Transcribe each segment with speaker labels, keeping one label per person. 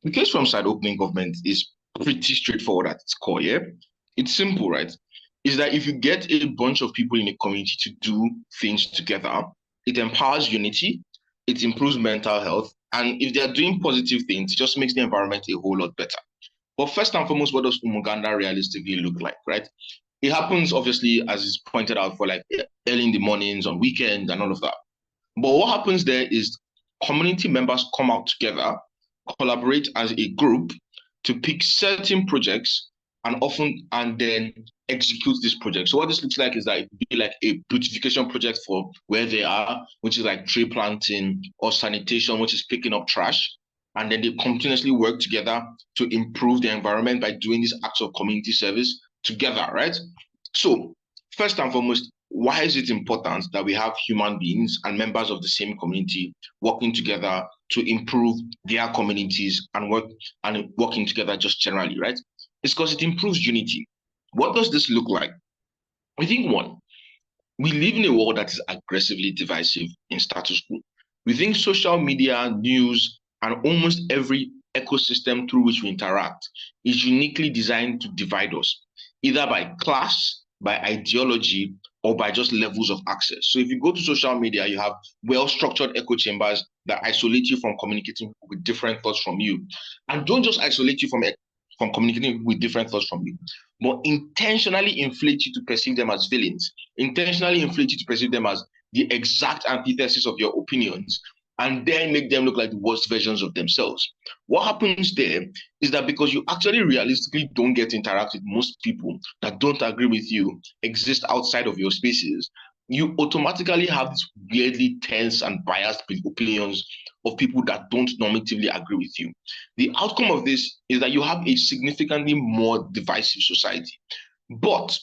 Speaker 1: The case from side opening government is pretty straightforward at its core, yeah? It's simple, right? Is that if you get a bunch of people in a community to do things together, it empowers unity, it improves mental health, and if they are doing positive things, it just makes the environment a whole lot better. But first and foremost, what does Umuganda realistically look like, right? It happens, obviously, as is pointed out, for like early in the mornings, on weekends, and all of that. But what happens there is community members come out together, collaborate as a group to pick certain projects and then execute this project. So what this looks like is that it would be like a beautification project for where they are, which is like tree planting, or sanitation, which is picking up trash. And then they continuously work together to improve the environment by doing these acts of community service together, right? So first and foremost, why is it important that we have human beings and members of the same community working together to improve their communities and working together just generally, right? It's because it improves unity. What does this look like? I think one, we live in a world that is aggressively divisive in status quo. We think social media, news, and almost every ecosystem through which we interact is uniquely designed to divide us, either by class, by ideology, or by just levels of access. So if you go to social media, you have well-structured echo chambers that isolate you from communicating with different thoughts from you. And don't just isolate you from communicating with different thoughts from you, but intentionally inflate you to perceive them as villains, intentionally inflate you to perceive them as the exact antithesis of your opinions, and then make them look like the worst versions of themselves. What happens there is that because you actually realistically don't get to interact with most people that don't agree with you, exist outside of your spaces, you automatically have these weirdly tense and biased opinions of people that don't normatively agree with you. The outcome of this is that you have a significantly more divisive society. But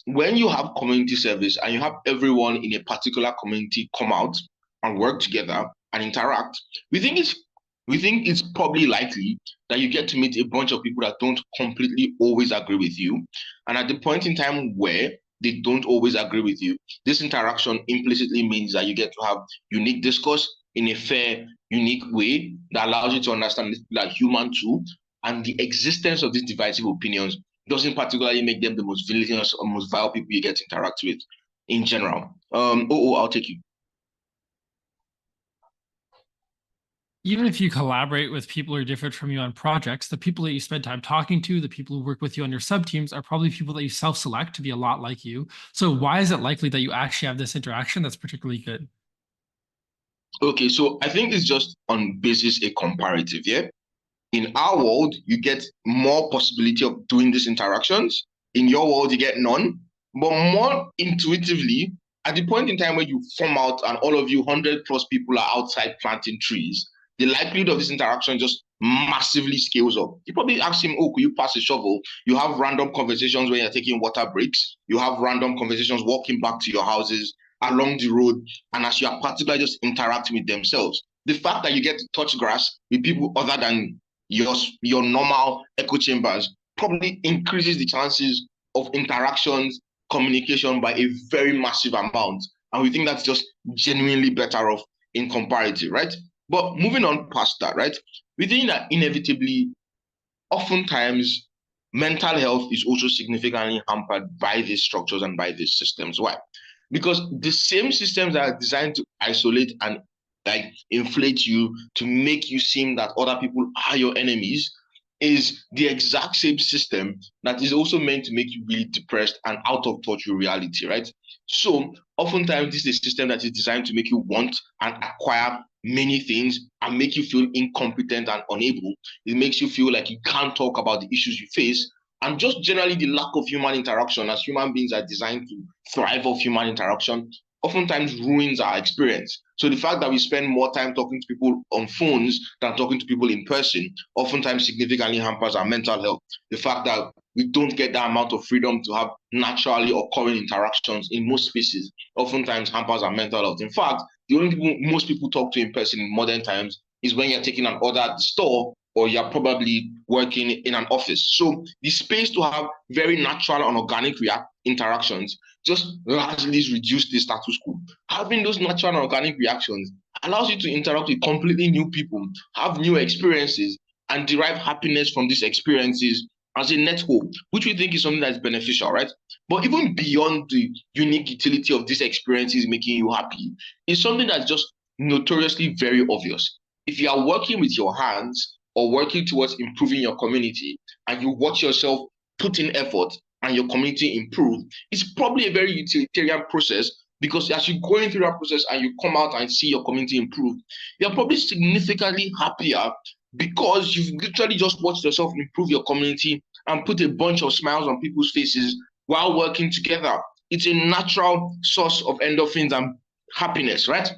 Speaker 1: when you have community service and you have everyone in a particular community come out and work together and interact, we think it's probably likely that you get to meet a bunch of people that don't completely always agree with you. And at the point in time where they don't always agree with you, this interaction implicitly means that you get to have unique discourse in a fair, unique way that allows you to understand this like human too. And the existence of these divisive opinions doesn't particularly make them the most villainous or most vile people you get to interact with in general. I'll take you.
Speaker 2: Even if you collaborate with people who are different from you on projects, the people that you spend time talking to, the people who work with you on your sub teams are probably people that you self-select to be a lot like you. So why is it likely that you actually have this interaction that's particularly good?
Speaker 1: Okay, so I think it's just on basis a comparative, yeah? In our world, you get more possibility of doing these interactions. In your world, you get none. But more intuitively, at the point in time where you form out and all of you 100 plus people are outside planting trees, the likelihood of this interaction just massively scales up. You probably ask him, oh, could you pass a shovel? You have random conversations when you're taking water breaks. You have random conversations walking back to your houses along the road. And as you are particularly just interacting with themselves, the fact that you get to touch grass with people other than your normal echo chambers probably increases the chances of interactions, communication by a very massive amount. And we think that's just genuinely better off in comparative, right? But moving on past that, right? We think that inevitably, oftentimes, mental health is also significantly hampered by these structures and by these systems. Why? Because the same systems that are designed to isolate and like inflate you to make you seem that other people are your enemies is the exact same system that is also meant to make you really depressed and out of touch with reality, right? So oftentimes this is a system that is designed to make you want and acquire many things and make you feel incompetent and unable. It makes you feel like you can't talk about the issues you face. And just generally the lack of human interaction, as human beings are designed to thrive off human interaction, oftentimes ruins our experience. So the fact that we spend more time talking to people on phones than talking to people in person oftentimes significantly hampers our mental health. The fact that we don't get that amount of freedom to have naturally occurring interactions in most spaces oftentimes hampers our mental health. In fact, the only people most people talk to in person in modern times is when you're taking an order at the store or you're probably working in an office. So the space to have very natural and organic interactions just largely reduce the status quo. Having those natural and organic reactions allows you to interact with completely new people, have new experiences, and derive happiness from these experiences as a net whole, which we think is something that's beneficial, right? But even beyond the unique utility of these experiences making you happy, is something that's just notoriously very obvious. If you are working with your hands or working towards improving your community and you watch yourself put in effort and your community improve, it's probably a very utilitarian process because as you're going through that process and you come out and see your community improve, you're probably significantly happier because you've literally just watched yourself improve your community and put a bunch of smiles on people's faces while working together. It's a natural source of endorphins and happiness, right?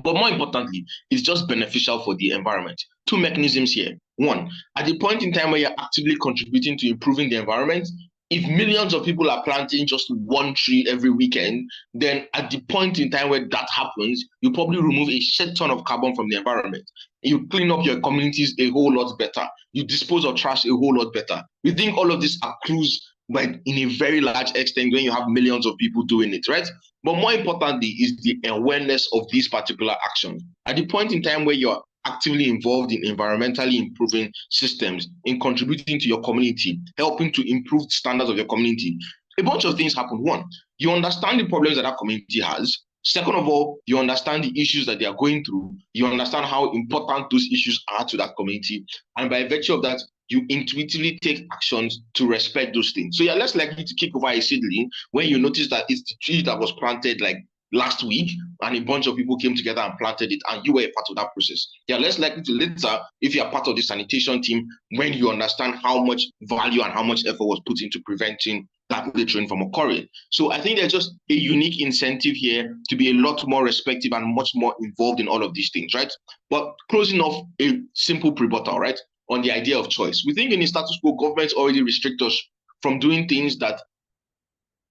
Speaker 1: But more importantly, it's just beneficial for the environment. Two mechanisms here. One, at the point in time where you're actively contributing to improving the environment, if millions of people are planting just one tree every weekend, then at the point in time where that happens, you probably remove a shit ton of carbon from the environment. You clean up your communities a whole lot better. You dispose of trash a whole lot better. We think all of this accrues but in a very large extent when you have millions of people doing it, right? But more importantly, is the awareness of these particular actions. At the point in time where you're actively involved in environmentally improving systems, in contributing to your community, helping to improve the standards of your community, a bunch of things happen. One, you understand the problems that that community has. Second of all, you understand the issues that they are going through. You understand how important those issues are to that community. And by virtue of that, you intuitively take actions to respect those things. So you're less likely to kick over a seedling when you notice that it's the tree that was planted like last week and a bunch of people came together and planted it and you were a part of that process. You're less likely to litter if you're part of the sanitation team when you understand how much value and how much effort was put into preventing that littering from occurring. So I think there's just a unique incentive here to be a lot more respectful and much more involved in all of these things, right? But closing off a simple rebuttal, right? On the idea of choice. We think in the status quo, governments already restrict us from doing things that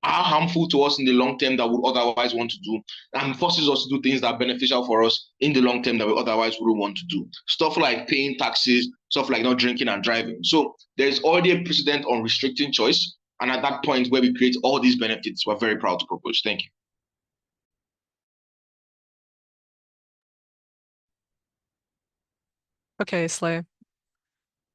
Speaker 1: are harmful to us in the long term that we would otherwise want to do, and forces us to do things that are beneficial for us in the long term that we otherwise wouldn't want to do. Stuff like paying taxes, stuff like not drinking and driving. So there's already a precedent on restricting choice. And at that point where we create all these benefits, we're very proud to propose. Thank you.
Speaker 3: Okay, Slay.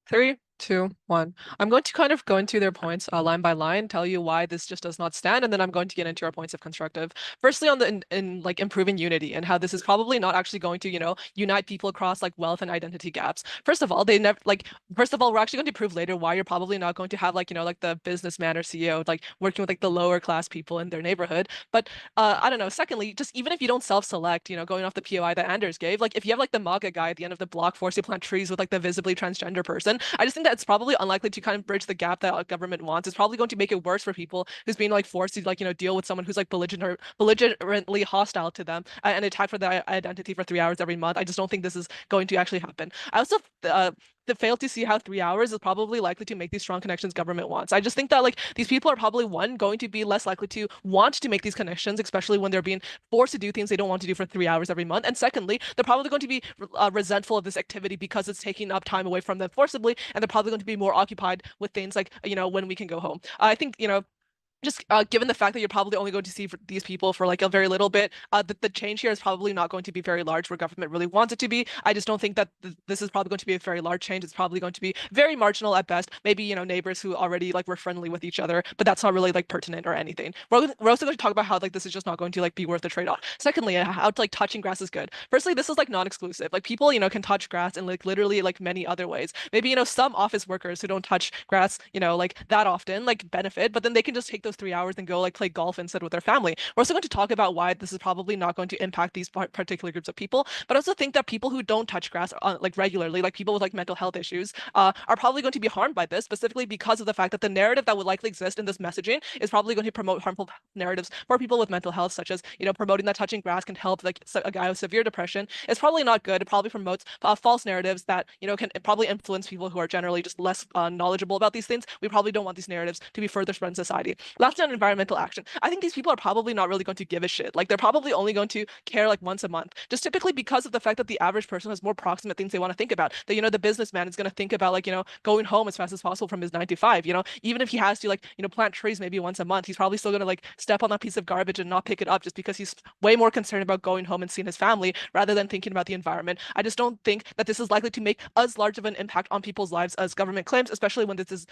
Speaker 3: 3, 2, 1. I'm going to kind of go into their points line by line, tell you why this just does not stand, and then I'm going to get into our points of constructive. Firstly, on the in like improving unity and how this is probably not actually going to, unite people across like wealth and identity gaps. First of all, we're actually going to prove later why you're probably not going to have like, like the businessman or CEO like working with like the lower class people in their neighborhood. But I don't know. Secondly, just even if you don't self-select, going off the POI that Anders gave, like if you have like the MAGA guy at the end of the block force you plant trees with like the visibly transgender person, I just think that it's probably unlikely to kind of bridge the gap that government wants. It's probably going to make it worse for people who's being like forced to like, deal with someone who's like belligerently hostile to them and attack for their identity for 3 hours every month. I just don't think this is going to actually happen. I also fail to see how 3 hours is probably likely to make these strong connections government wants. I just think that like these people are probably going to be less likely to want to make these connections, especially when they're being forced to do things they don't want to do for 3 hours every month. And secondly, they're probably going to be resentful of this activity because it's taking up time away from them forcibly, and they're probably going to be more occupied with things like, when we can go home. I think, just given the fact that you're probably only going to see these people for like a very little bit, the change here is probably not going to be very large where government really wants it to be. I just don't think that this is probably going to be a very large change. It's probably going to be very marginal at best. Maybe, neighbors who already like were friendly with each other, but that's not really like pertinent or anything. We're also going to talk about how like this is just not going to like be worth the trade-off. Secondly, how like touching grass is good. Firstly, this is like non-exclusive. Like people, can touch grass in like literally like many other ways. Maybe, some office workers who don't touch grass, like that often like benefit, but then they can just take those 3 hours and go like play golf instead with their family. We're also going to talk about why this is probably not going to impact these particular groups of people, but I also think that people who don't touch grass like regularly, like people with like mental health issues, are probably going to be harmed by this, specifically because of the fact that the narrative that would likely exist in this messaging is probably going to promote harmful narratives for people with mental health, such as, promoting that touching grass can help like a guy with severe depression. It's probably not good. It probably promotes false narratives that, can probably influence people who are generally just less knowledgeable about these things. We probably don't want these narratives to be further spread in society. Lastly, on environmental action, I think these people are probably not really going to give a shit. Like they're probably only going to care like once a month, just typically because of the fact that the average person has more proximate things they want to think about. That, the businessman is going to think about like, going home as fast as possible from his 9 to 5, even if he has to like, plant trees maybe once a month, he's probably still going to like step on that piece of garbage and not pick it up just because he's way more concerned about going home and seeing his family rather than thinking about the environment. I just don't think that this is likely to make as large of an impact on people's lives as government claims, especially when this is,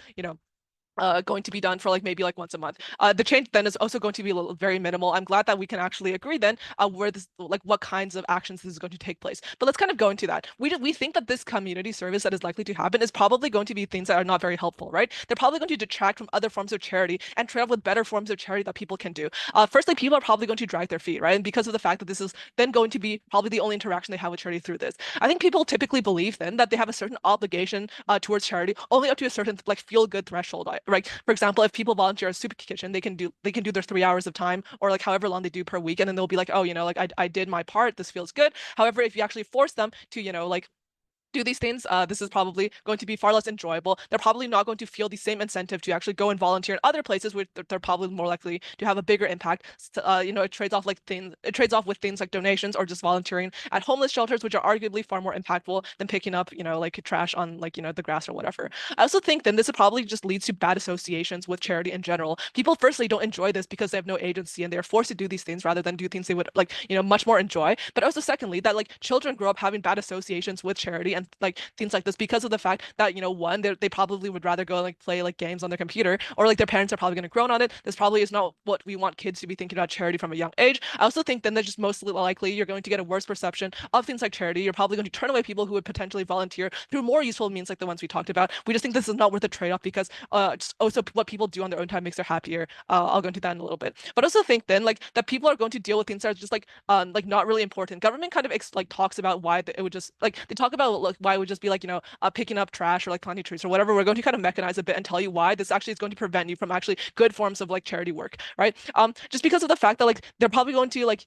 Speaker 3: going to be done for like maybe like once a month. The change then is also going to be very minimal. I'm glad that we can actually agree then where this like what kinds of actions this is going to take place. But let's kind of go into that. We think that this community service that is likely to happen is probably going to be things that are not very helpful, right? They're probably going to detract from other forms of charity and trade off with better forms of charity that people can do. Firstly, people are probably going to drag their feet, right? And because of the fact that this is then going to be probably the only interaction they have with charity through this. I think people typically believe then that they have a certain obligation towards charity only up to a certain like feel good threshold, right? For example, if people volunteer at a soup kitchen, they can do their 3 hours of time or like however long they do per week, and then they'll be like, oh, like I did my part, this feels good. However, if you actually force them to, like do these things, this is probably going to be far less enjoyable. They're probably not going to feel the same incentive to actually go and volunteer in other places where they're probably more likely to have a bigger impact. It trades off with things like donations or just volunteering at homeless shelters, which are arguably far more impactful than picking up, like trash on like, the grass or whatever. I also think then this probably just leads to bad associations with charity in general. People firstly don't enjoy this because they have no agency and they're forced to do these things rather than do things they would like, much more enjoy. But also secondly, that like children grow up having bad associations with charity and like things like this because of the fact that one, they probably would rather go like play like games on their computer, or like their parents are probably going to groan on it. This probably is not what we want kids to be thinking about charity from a young age. I also think then that just most likely you're going to get a worse perception of things like charity. You're probably going to turn away people who would potentially volunteer through more useful means like the ones we talked about. We just think this is not worth the trade-off because just also what people do on their own time makes them happier. I'll go into that in a little bit. But also think then like that people are going to deal with things that are just like not really important. Government kind of like talks about why it would just like they talk about like why it would just be like picking up trash or like planting trees or whatever. We're going to kind of mechanize a bit and tell you why this actually is going to prevent you from actually good forms of like charity work, right? Just because of the fact that like they're probably going to like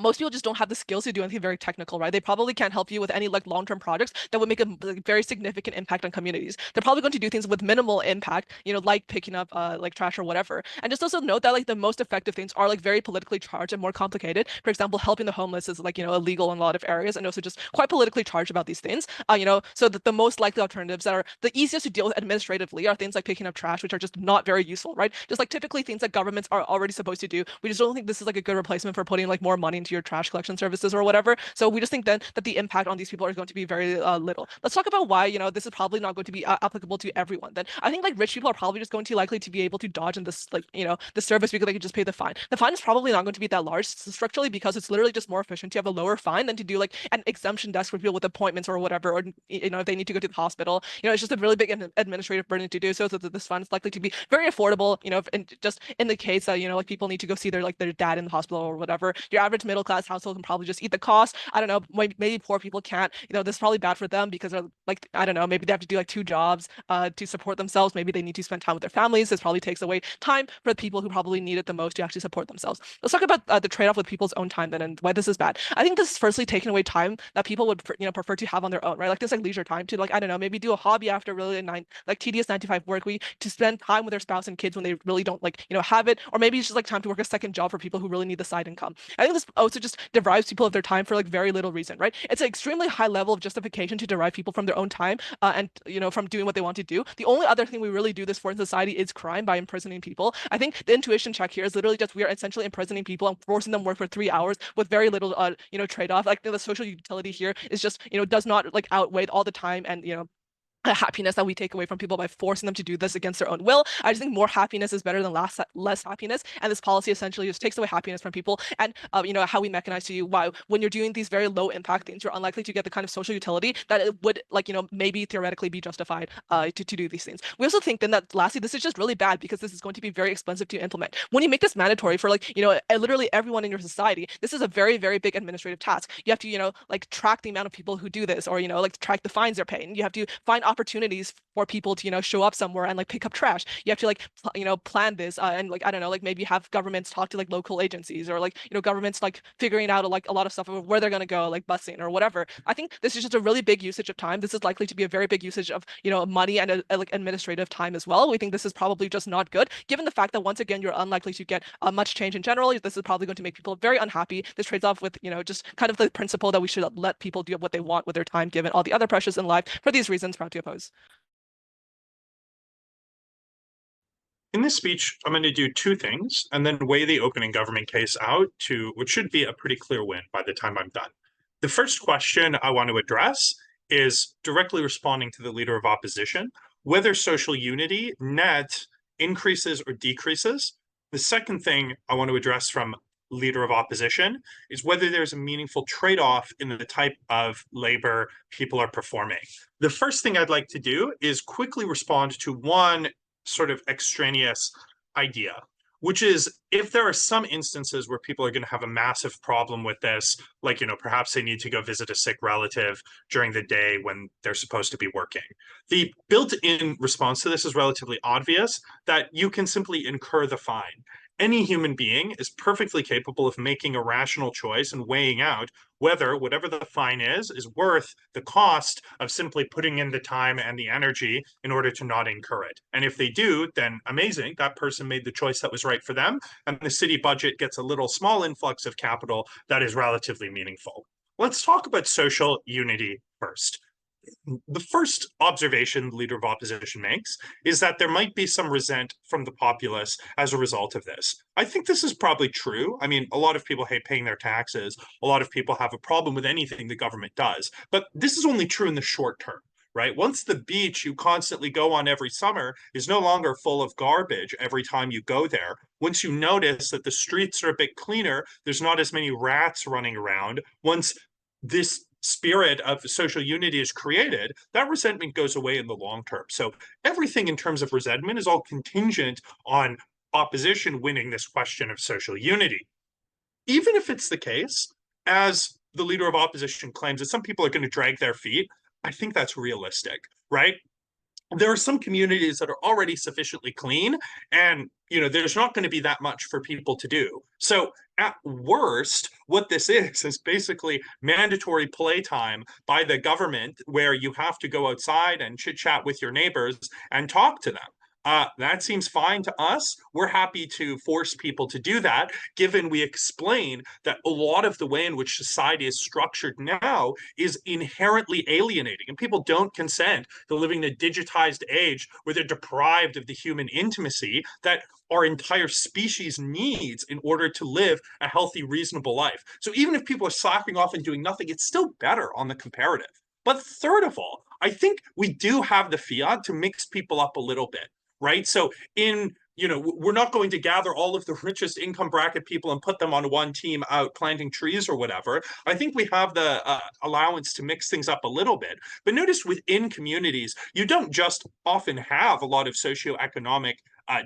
Speaker 3: most people just don't have the skills to do anything very technical, right? They probably can't help you with any like long-term projects that would make a like, very significant impact on communities. They're probably going to do things with minimal impact, like picking up like trash or whatever. And just also note that like the most effective things are like very politically charged and more complicated. For example, helping the homeless is like, illegal in a lot of areas and also just quite politically charged about these things. So that the most likely alternatives that are the easiest to deal with administratively are things like picking up trash, which are just not very useful, right? Just like typically things that governments are already supposed to do. We just don't think this is like a good replacement for putting like more money into your trash collection services or whatever. So we just think then that the impact on these people is going to be very little. Let's talk about why, this is probably not going to be applicable to everyone. Then I think like rich people are probably just going to likely to be able to dodge in this like, the service because they can just pay the fine. The fine is probably not going to be that large structurally because it's literally just more efficient to have a lower fine than to do like an exemption desk for people with appointments or whatever, or, if they need to go to the hospital, it's just a really big administrative burden to do so that this fund is likely to be very affordable, and just in the case that, like people need to go see their dad in the hospital or whatever, your average middle class household can probably just eat the cost. I don't know, maybe poor people can't, this is probably bad for them because they're like, I don't know, maybe they have to do like 2 jobs to support themselves. Maybe they need to spend time with their families. This probably takes away time for the people who probably need it the most to actually support themselves. Let's talk about the trade-off with people's own time then and why this is bad. I think this is firstly taking away time that people would prefer to have on their own, right? Like this like leisure time to like, I don't know, maybe do a hobby after really tedious 9 to 5 work week, to spend time with their spouse and kids when they really don't like, have it, or maybe it's just like time to work a second job for people who really need the side income. I think this also just deprives people of their time for like very little reason, right? It's an extremely high level of justification to derive people from their own time and from doing what they want to do. The only other thing we really do this for in society is crime by imprisoning people. I think the intuition check here is literally just we are essentially imprisoning people and forcing them to work for 3 hours with very little trade-off. Like the social utility here is just does not like outweigh all the time and happiness that we take away from people by forcing them to do this against their own will. I just think more happiness is better than less happiness, and this policy essentially just takes away happiness from people. And how we mechanize to you why when you're doing these very low impact things, you're unlikely to get the kind of social utility that it would maybe theoretically be justified to do these things. We also think then that lastly, this is just really bad because this is going to be very expensive to implement. When you make this mandatory for literally everyone in your society, this is a very, very big administrative task. You have to track the amount of people who do this, or track the fines they're paying. You have to find opportunities for people to, show up somewhere and like pick up trash. You have to like, plan this and like, I don't know, like maybe have governments talk to like local agencies or like, governments like figuring out like a lot of stuff of where they're going to go, like busing or whatever. I think this is just a really big usage of time. This is likely to be a very big usage of, money and like administrative time as well. We think this is probably just not good, given the fact that once again, you're unlikely to get much change in general. This is probably going to make people very unhappy. This trades off with, just kind of the principle that we should let people do what they want with their time, given all the other pressures in life. For these reasons, proud to oppose.
Speaker 4: In this speech, I'm going to do two things and then weigh the opening government case out to what should be a pretty clear win by the time I'm done. The first question I want to address is directly responding to the leader of opposition, whether social unity net increases or decreases. The second thing I want to address from leader of opposition is whether there's a meaningful trade-off in the type of labor people are performing. The first thing I'd like to do is quickly respond to one sort of extraneous idea, which is if there are some instances where people are going to have a massive problem with this, like, perhaps they need to go visit a sick relative during the day when they're supposed to be working. The built-in response to this is relatively obvious, that you can simply incur the fine. Any human being is perfectly capable of making a rational choice and weighing out whether whatever the fine is worth the cost of simply putting in the time and the energy in order to not incur it. And if they do, then amazing, that person made the choice that was right for them, and the city budget gets a little small influx of capital that is relatively meaningful. Let's talk about social unity first. The first observation the leader of opposition makes is that there might be some resent from the populace as a result of this. I think this is probably true. I mean, a lot of people hate paying their taxes. A lot of people have a problem with anything the government does. But this is only true in the short term, right? Once the beach you constantly go on every summer is no longer full of garbage every time you go there, once you notice that the streets are a bit cleaner, there's not as many rats running around, once this spirit of social unity is created, that resentment goes away in the long term. So everything in terms of resentment is all contingent on opposition winning this question of social unity. Even if it's the case, as the leader of opposition claims, that some people are going to drag their feet, I think that's realistic, right? There are some communities that are already sufficiently clean, and there's not going to be that much for people to do. So at worst, what this is basically mandatory playtime by the government, where you have to go outside and chit chat with your neighbors and talk to them. That seems fine to us. We're happy to force people to do that, given we explain that a lot of the way in which society is structured now is inherently alienating, and people don't consent to living in a digitized age where they're deprived of the human intimacy that our entire species needs in order to live a healthy, reasonable life. So even if people are slacking off and doing nothing, it's still better on the comparative. But third of all, I think we do have the fiat to mix people up a little bit. Right? So we're not going to gather all of the richest income bracket people and put them on one team out planting trees or whatever. I think we have the allowance to mix things up a little bit. But notice within communities, you don't just often have a lot of socioeconomic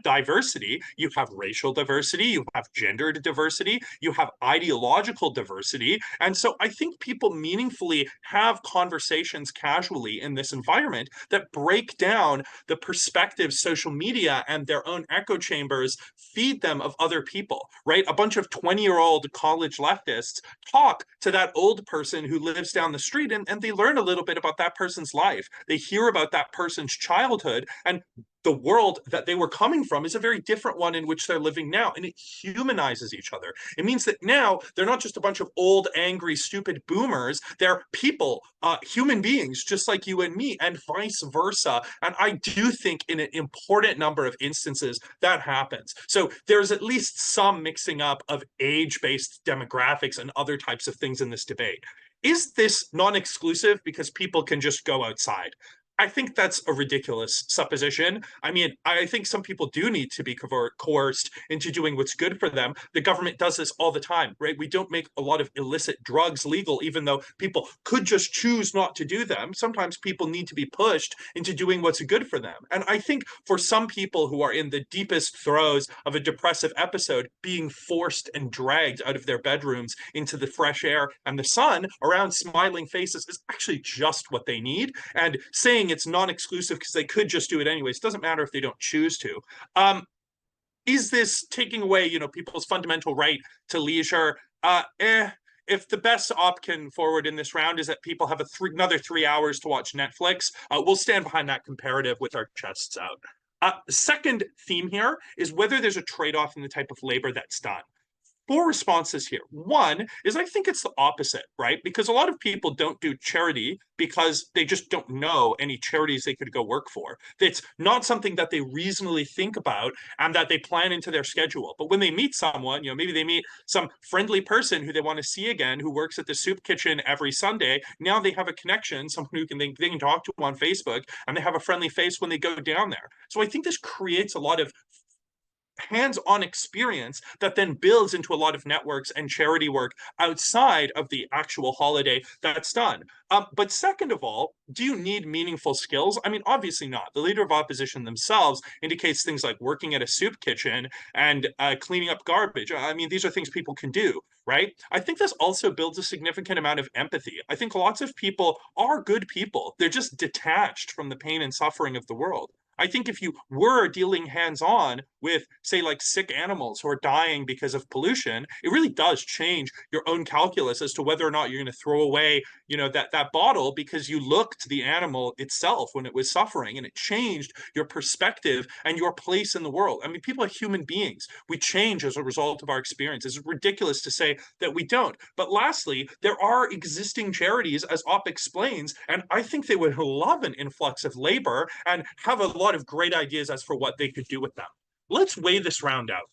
Speaker 4: diversity. You have racial diversity, you have gender diversity, you have ideological diversity. And so I think people meaningfully have conversations casually in this environment that break down the perspectives social media and their own echo chambers feed them of other people, right? A bunch of 20-year-old college leftists talk to that old person who lives down the street, and they learn a little bit about that person's life. They hear about that person's childhood, and the world that they were coming from is a very different one in which they're living now, and it humanizes each other. It means that now they're not just a bunch of old, angry, stupid boomers. They're people, human beings, just like you and me, and vice versa. And I do think in an important number of instances that happens. So there's at least some mixing up of age-based demographics and other types of things in this debate. Is this non-exclusive because people can just go outside? I think that's a ridiculous supposition. I mean, I think some people do need to be coerced into doing what's good for them. The government does this all the time, right? We don't make a lot of illicit drugs legal, even though people could just choose not to do them. Sometimes people need to be pushed into doing what's good for them. And I think for some people who are in the deepest throes of a depressive episode, being forced and dragged out of their bedrooms into the fresh air and the sun around smiling faces is actually just what they need. And saying it's non-exclusive because they could just do it anyways. It doesn't matter if they don't choose to. Is this taking away, people's fundamental right to leisure? If the best option forward in this round is that people have another 3 hours to watch Netflix, we'll stand behind that comparative with our chests out. The second theme here is whether there's a trade-off in the type of labor that's done. 4 responses here. One is I think it's the opposite, right? Because a lot of people don't do charity because they just don't know any charities they could go work for. It's not something that they reasonably think about and that they plan into their schedule. But when they meet someone, maybe they meet some friendly person who they want to see again, who works at the soup kitchen every Sunday. Now they have a connection, someone who they can talk to on Facebook, and they have a friendly face when they go down there. So I think this creates a lot of hands-on experience that then builds into a lot of networks and charity work outside of the actual holiday that's done. But second of all, do you need meaningful skills? I mean, obviously not. The leader of opposition themselves indicates things like working at a soup kitchen and cleaning up garbage. I mean, these are things people can do, right? I think this also builds a significant amount of empathy. I think lots of people are good people. They're just detached from the pain and suffering of the world. I think if you were dealing hands-on with, say, like sick animals who are dying because of pollution, it really does change your own calculus as to whether or not you're going to throw away, that bottle because you looked the animal itself when it was suffering, and it changed your perspective and your place in the world. I mean, people are human beings. We change as a result of our experience. It's ridiculous to say that we don't. But lastly, there are existing charities, as Op explains, and I think they would love an influx of labor and have a lot of great ideas as for what they could do with them. Let's weigh this round out.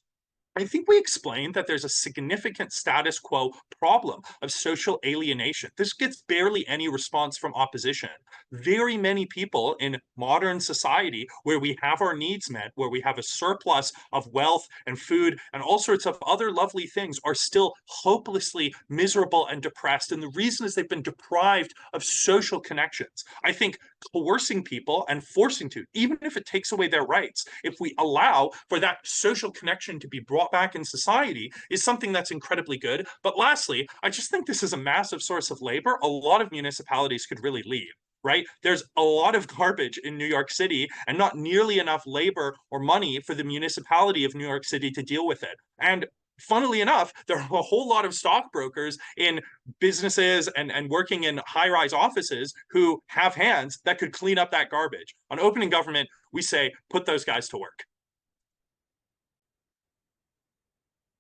Speaker 4: I think we explained that there's a significant status quo problem of social alienation. This gets barely any response from opposition. Very many people in modern society where we have our needs met, where we have a surplus of wealth and food and all sorts of other lovely things, are still hopelessly miserable and depressed. And the reason is they've been deprived of social connections. I think coercing people and forcing to, even if it takes away their rights, if we allow for that social connection to be brought back in society, is something that's incredibly good. But lastly, I just think this is a massive source of labor. A lot of municipalities could really leave. Right? There's a lot of garbage in New York City and not nearly enough labor or money for the municipality of New York City to deal with it. And funnily enough, there are a whole lot of stockbrokers in businesses and working in high-rise offices who have hands that could clean up that garbage. On opening government, we say, put those guys to work.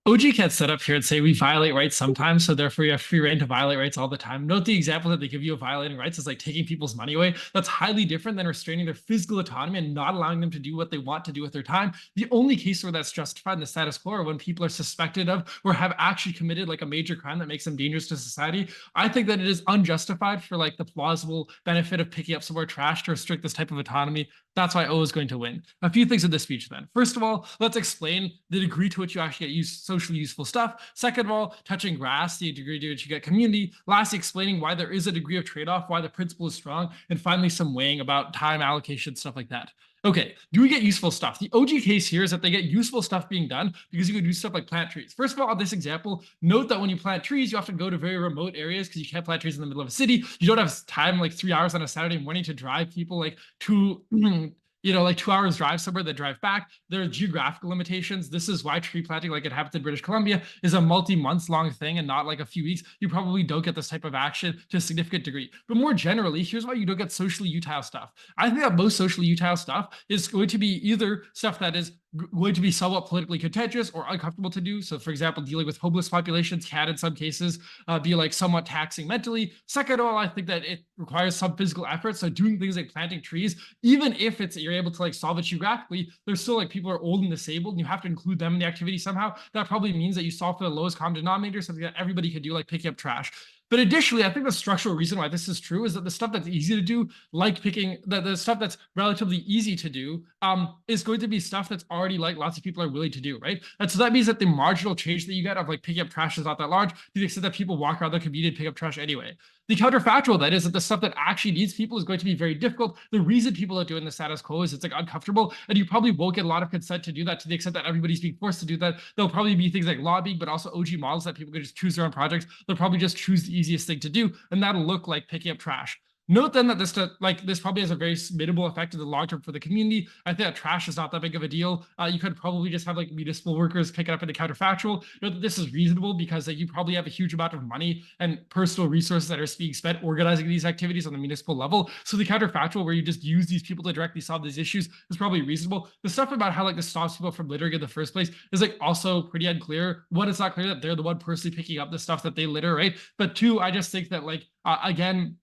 Speaker 2: OG can't set up here and say we violate rights sometimes, so therefore you have free reign to violate rights all the time. Note the example that they give you of violating rights is like taking people's money away. That's highly different than restraining their physical autonomy and not allowing them to do what they want to do with their time. The only case where that's justified in the status quo are when people are suspected of or have actually committed like a major crime that makes them dangerous to society. I think that it is unjustified for like the plausible benefit of picking up some more trash to restrict this type of autonomy. That's why O is going to win. A few things in this speech then. First of all, let's explain the degree to which you actually get socially useful stuff. Second of all, touching grass, the degree to which you get community. Lastly, explaining why there is a degree of trade-off, why the principle is strong. And finally, some weighing about time allocation, stuff like that. Okay, do we get useful stuff? The OG case here is that they get useful stuff being done because you can do stuff like plant trees. First of all, on this example, note that when you plant trees, you often go to very remote areas because you can't plant trees in the middle of a city. You don't have time, like 3 hours on a Saturday morning to drive people like to like 2 hours drive somewhere, that drive back. There are geographical limitations. This is why tree planting, like it happens in British Columbia, is a multi-months long thing and not like a few weeks. You probably don't get this type of action to a significant degree. But more generally, here's why you don't get socially utile stuff. I think that most socially utile stuff is going to be either stuff that is going to be somewhat politically contentious or uncomfortable to do. So for example, dealing with homeless populations can in some cases be like somewhat taxing mentally. Second of all, I think that it requires some physical effort. So doing things like planting trees, even if you're able to like solve it geographically, there's still like people are old and disabled and you have to include them in the activity somehow. That probably means that you solve for the lowest common denominator, something that everybody could do, like picking up trash. But additionally, I think the structural reason why this is true is that the stuff that's easy to do, like picking the stuff that's relatively easy to do, is going to be stuff that's already like lots of people are willing to do, right? And so that means that the marginal change that you get of like picking up trash is not that large to the extent that people walk around the community and pick up trash anyway. The counterfactual then is that the stuff that actually needs people is going to be very difficult. The reason people are doing the status quo is it's like uncomfortable, and you probably won't get a lot of consent to do that to the extent that everybody's being forced to do that. There'll probably be things like lobbying, but also OG models that people can just choose their own projects. They'll probably just choose the easiest thing to do, and that'll look like picking up trash. Note then that this probably has a very minimal effect in the long term for the community. I think that trash is not that big of a deal. You could probably just have like municipal workers pick it up in the counterfactual. Note that this is reasonable because you probably have a huge amount of money and personal resources that are being spent organizing these activities on the municipal level. So the counterfactual where you just use these people to directly solve these issues is probably reasonable. The stuff about how like this stops people from littering in the first place is like also pretty unclear. One, it's not clear that they're the one personally picking up the stuff that they litter, right? But two, I just think that like, again,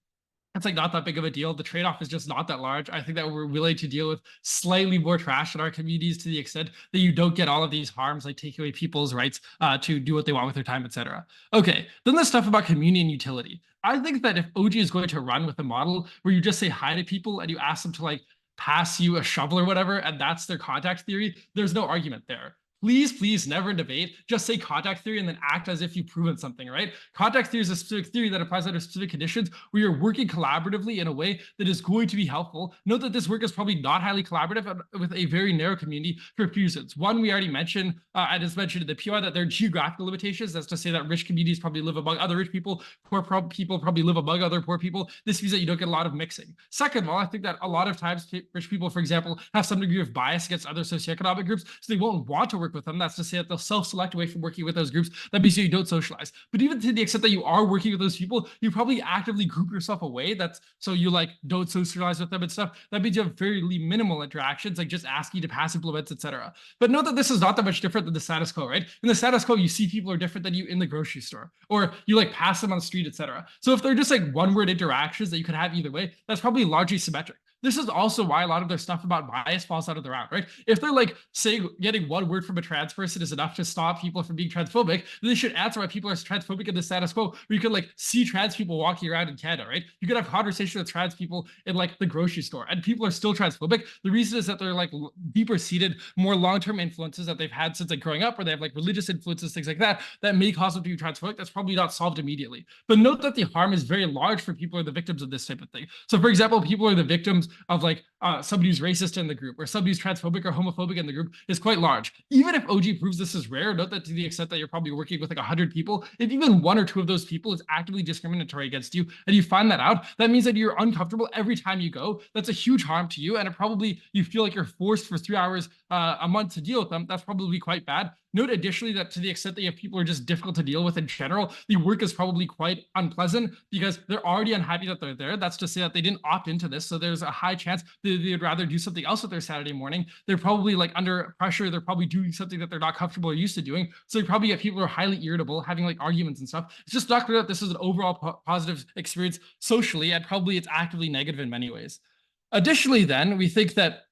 Speaker 2: it's like not that big of a deal. The trade-off is just not that large. I think that we're willing to deal with slightly more trash in our communities to the extent that you don't get all of these harms, like taking away people's rights to do what they want with their time, etc. Okay, then the stuff about community and utility. I think that if OG is going to run with a model where you just say hi to people and you ask them to like pass you a shovel or whatever, and that's their contact theory, there's no argument there. Please never debate. Just say contact theory and then act as if you've proven something, right? Contact theory is a specific theory that applies under specific conditions where you're working collaboratively in a way that is going to be helpful. Note that this work is probably not highly collaborative with a very narrow community for a few reasons. One, we already mentioned, I just mentioned in the POI that there are geographical limitations. That's to say that rich communities probably live among other rich people, poor people probably live among other poor people. This means that you don't get a lot of mixing. Second of all, I think that a lot of times rich people, for example, have some degree of bias against other socioeconomic groups, so they won't want to work with them. That's to say that they'll self-select away from working with those groups. That means you don't socialize. But even to the extent that you are working with those people, you probably actively group yourself away. That's so you like don't socialize with them and stuff. That means you have very minimal interactions, like just asking to pass implements, etc. But note that this is not that much different than the status quo, right? In the status quo, you see people are different than you in the grocery store, or you like pass them on the street, etc. So if they're just like one-word interactions that you could have either way, that's probably largely symmetric. This is also why a lot of their stuff about bias falls out of the route, right? If they're like saying getting one word from a trans person is enough to stop people from being transphobic, then they should answer why people are transphobic in the status quo, where you could like see trans people walking around in Canada, right? You could have conversations with trans people in like the grocery store, and people are still transphobic. The reason is that they're like deeper seated, more long-term influences that they've had since like growing up, or they have like religious influences, things like that, that may cause them to be transphobic. That's probably not solved immediately. But note that the harm is very large for people who are the victims of this type of thing. So for example, people are the victims of like somebody who's racist in the group, or somebody who's transphobic or homophobic in the group is quite large. Even if OG proves this is rare, note that to the extent that you're probably working with like 100 people, if even one or two of those people is actively discriminatory against you, and you find that out, that means that you're uncomfortable every time you go. That's a huge harm to you, and it probably you feel like you're forced for 3 hours a month to deal with them. That's probably quite bad. Note additionally that to the extent that you have people who are just difficult to deal with in general, the work is probably quite unpleasant because they're already unhappy that they're there. That's to say that they didn't opt into this. So there's a high chance that they'd rather do something else with their Saturday morning. They're probably like under pressure. They're probably doing something that they're not comfortable or used to doing. So you probably get people who are highly irritable, having like arguments and stuff. It's just not clear that this is an overall positive experience socially, and probably it's actively negative in many ways. Additionally, then, we think that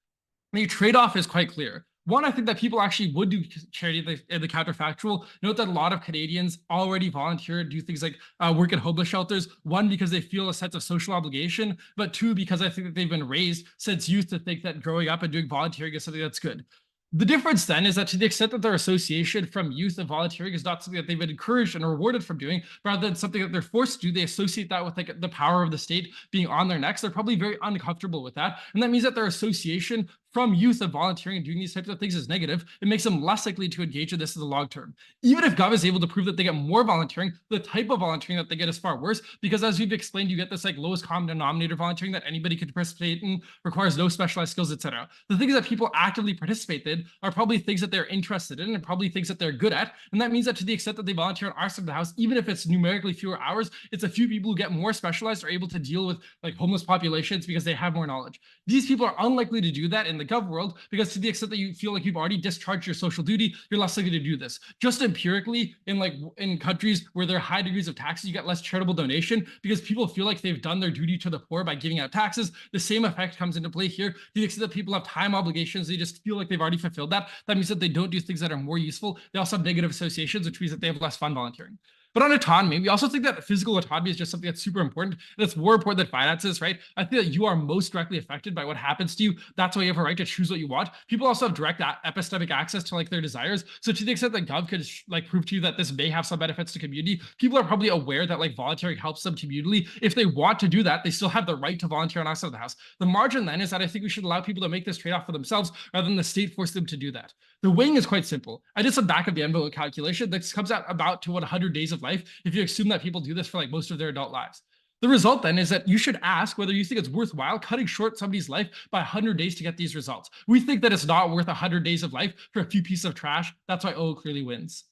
Speaker 2: the trade-off is quite clear. One, I think that people actually would do charity in the counterfactual. Note that a lot of Canadians already volunteer, do things like work at homeless shelters. One, because they feel a sense of social obligation, but two, because I think that they've been raised since youth to think that growing up and doing volunteering is something that's good. The difference then is that to the extent that their association from youth and volunteering is not something that they've been encouraged and rewarded from doing, rather than something that they're forced to do, they associate that with like the power of the state being on their necks. They're probably very uncomfortable with that. And that means that their association from youth and volunteering and doing these types of things is negative. It makes them less likely to engage in this in the long term. Even if Gov is able to prove that they get more volunteering, the type of volunteering that they get is far worse, because as we've explained, you get this like lowest common denominator volunteering that anybody could participate in, requires no specialized skills, etc. The things that people actively participate in are probably things that they're interested in and probably things that they're good at. And that means that to the extent that they volunteer on our side of the house, even if it's numerically fewer hours, it's a few people who get more specialized or able to deal with like homeless populations because they have more knowledge. These people are unlikely to do that in the Gov world, because to the extent that you feel like you've already discharged your social duty, you're less likely to do this. Just empirically, in countries where there are high degrees of taxes, you get less charitable donation because people feel like they've done their duty to the poor by giving out taxes. The same effect comes into play here. To the extent that people have time obligations, they just feel like they've already fulfilled that. That means that they don't do things that are more useful. They also have negative associations, which means that they have less fun volunteering. But on autonomy, we also think that physical autonomy is just something that's super important. That's more important than finances, right? I think that you are most directly affected by what happens to you. That's why you have a right to choose what you want. People also have direct epistemic access to like their desires. So to the extent that Gov could like prove to you that this may have some benefits to community, people are probably aware that like volunteering helps them communally. If they want to do that, they still have the right to volunteer on our side of the house. The margin then is that I think we should allow people to make this trade-off for themselves rather than the state force them to do that. The weighing is quite simple. I did some back of the envelope calculation. This comes out about to 100 days of life if you assume that people do this for like most of their adult lives. The result then is that you should ask whether you think it's worthwhile cutting short somebody's life by 100 days to get these results. We think that it's not worth 100 days of life for a few pieces of trash. That's why O clearly wins.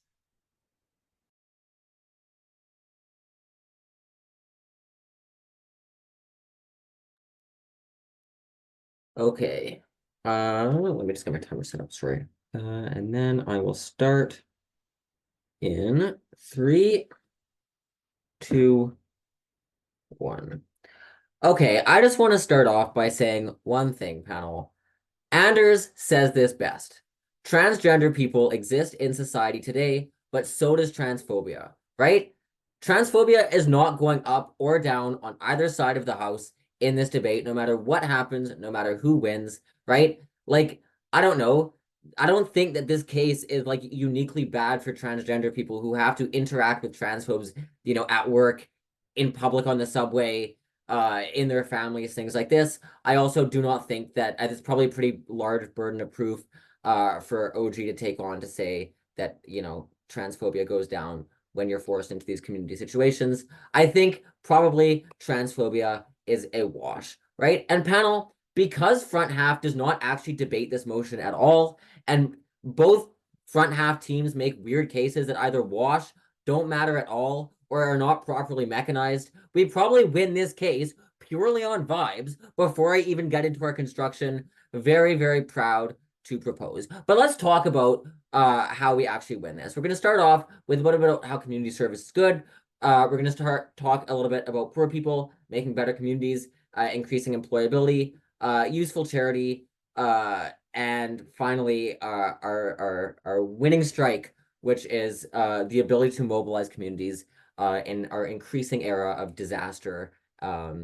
Speaker 5: Okay. Let me just get my timer set up, sorry. And then I will start in 3, 2, 1. Okay, I just want to start off by saying one thing, panel. Anders says this best. Transgender people exist in society today, but so does transphobia, right? Transphobia is not going up or down on either side of the house in this debate, no matter what happens, no matter who wins, right? Like, I don't know. I don't think that this case is like uniquely bad for transgender people who have to interact with transphobes, you know, at work, in public, on the subway, in their families, things like this. I also do not think that it's probably a pretty large burden of proof for OG to take on to say that, you know, transphobia goes down when you're forced into these community situations. I think probably transphobia is a wash, right? And panel, because front half does not actually debate this motion at all, and both front half teams make weird cases that either wash, don't matter at all, or are not properly mechanized, we probably win this case purely on vibes before I even get into our construction. Very, very proud to propose. But let's talk about how we actually win this. We're going to start off with a little bit about how community service is good. We're going to talk a little bit about poor people, making better communities, increasing employability, useful charity, and finally our winning strike, which is the ability to mobilize communities in our increasing era of disaster,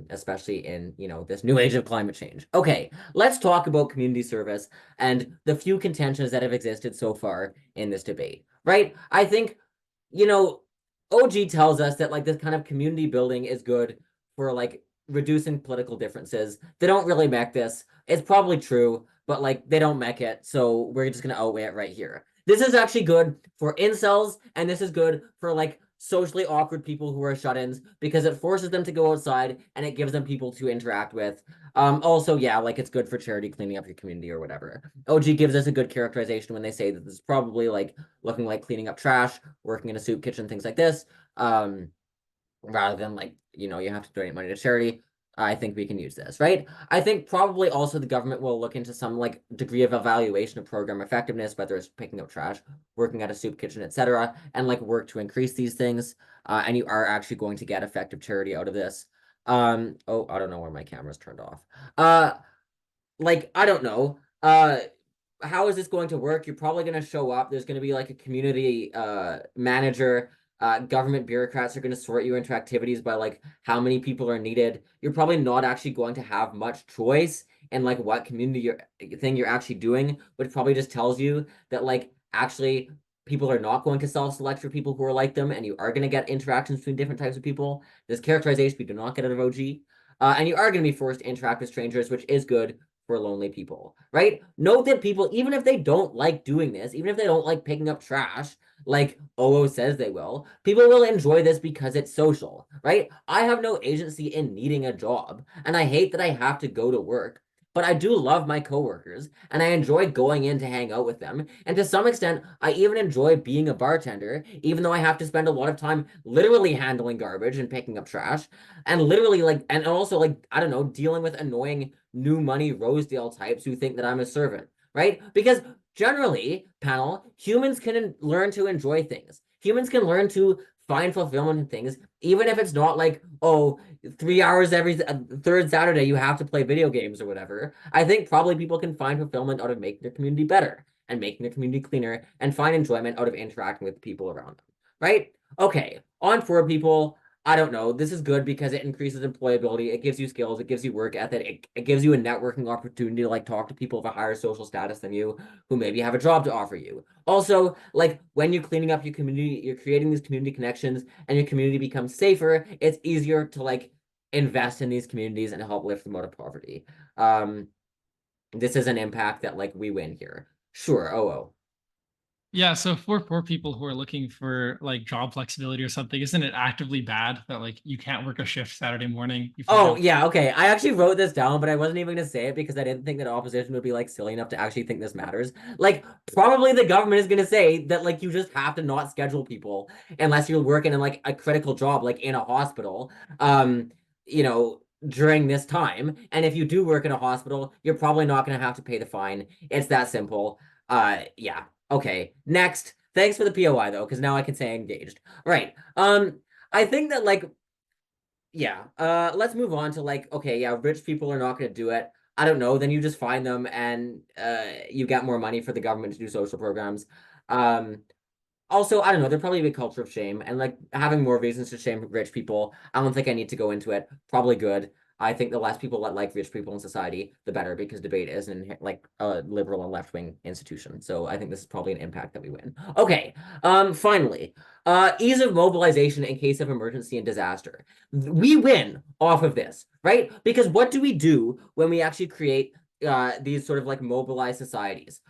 Speaker 5: especially in, you know, this new age of climate change. Okay, let's talk about community service and the few contentions that have existed so far in this debate, right? I think, you know, OG tells us that like this kind of community building is good for like reducing political differences. They don't really mech this. It's probably true, but like they don't mech it, so we're just gonna outweigh it right here. This is actually good for incels, and this is good for like socially awkward people who are shut-ins because it forces them to go outside and it gives them people to interact with. Also, yeah, like it's good for charity, cleaning up your community or whatever. OG gives us a good characterization when they say that this is probably like looking like cleaning up trash, working in a soup kitchen, things like this. Rather than like, you know, you have to donate money to charity. I think we can use this, right? I think probably also the government will look into some like degree of evaluation of program effectiveness, whether it's picking up trash, working at a soup kitchen, etc., and like work to increase these things. And you are actually going to get effective charity out of this. Oh, I don't know where my camera's turned off. Like, I don't know. How is this going to work? You're probably going to show up. There's going to be like a community manager. Government bureaucrats are going to sort you into activities by like how many people are needed. You're probably not actually going to have much choice in like what community you're actually doing, which probably just tells you that like actually people are not going to self-select for people who are like them, and you are going to get interactions between different types of people. This characterization we do not get out of OG. And you are going to be forced to interact with strangers, which is good for lonely people, right? Note that people, even if they don't like doing this, even if they don't like picking up trash, like OO says they will, people will enjoy this because it's social, right? I have no agency in needing a job, and I hate that I have to go to work, but I do love my coworkers, and I enjoy going in to hang out with them. And to some extent, I even enjoy being a bartender, even though I have to spend a lot of time literally handling garbage and picking up trash, and literally like, and also like, I don't know, dealing with annoying new money Rosedale types who think that I'm a servant, right? Because generally, panel, humans can learn to enjoy things. Humans can learn to find fulfillment in things, even if it's not like, oh, 3 hours every third Saturday you have to play video games or whatever. I think probably people can find fulfillment out of making their community better and making their community cleaner and find enjoyment out of interacting with people around them, right? Okay, on poor people, I don't know. This is good because it increases employability. It gives you skills. It gives you work ethic. It gives you a networking opportunity to like talk to people of a higher social status than you who maybe have a job to offer you. Also, like when you're cleaning up your community, you're creating these community connections and your community becomes safer. It's easier to like invest in these communities and help lift them out of poverty. This is an impact that like we win here. Sure, oh.
Speaker 2: Yeah, so for poor people who are looking for like job flexibility or something, isn't it actively bad that like you can't work a shift Saturday morning? You find
Speaker 5: Oh,
Speaker 2: out
Speaker 5: yeah, okay. I actually wrote this down, but I wasn't even gonna say it because I didn't think that opposition would be like silly enough to actually think this matters. Like, probably the government is gonna say that like you just have to not schedule people unless you're working in like a critical job, like in a hospital, you know, during this time. And if you do work in a hospital, you're probably not gonna have to pay the fine. It's that simple. Yeah. Okay. Next. Thanks for the POI though, because now I can say engaged. All right. I think that like yeah, let's move on to like, okay, yeah, rich people are not going to do it. I don't know, then you just find them and you get more money for the government to do social programs. Um, Also, I don't know, there'd probably be a culture of shame and like having more reasons to shame rich people. I don't think I need to go into it. Probably good. I think the less people that like rich people in society, the better, because debate isn't like a liberal and left-wing institution. So I think this is probably an impact that we win. Okay, finally, ease of mobilization in case of emergency and disaster. We win off of this, right? Because what do we do when we actually create these sort of like mobilized societies?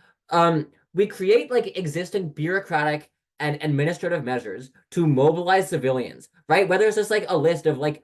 Speaker 5: We create like existing bureaucratic and administrative measures to mobilize civilians, right? Whether it's just like a list of like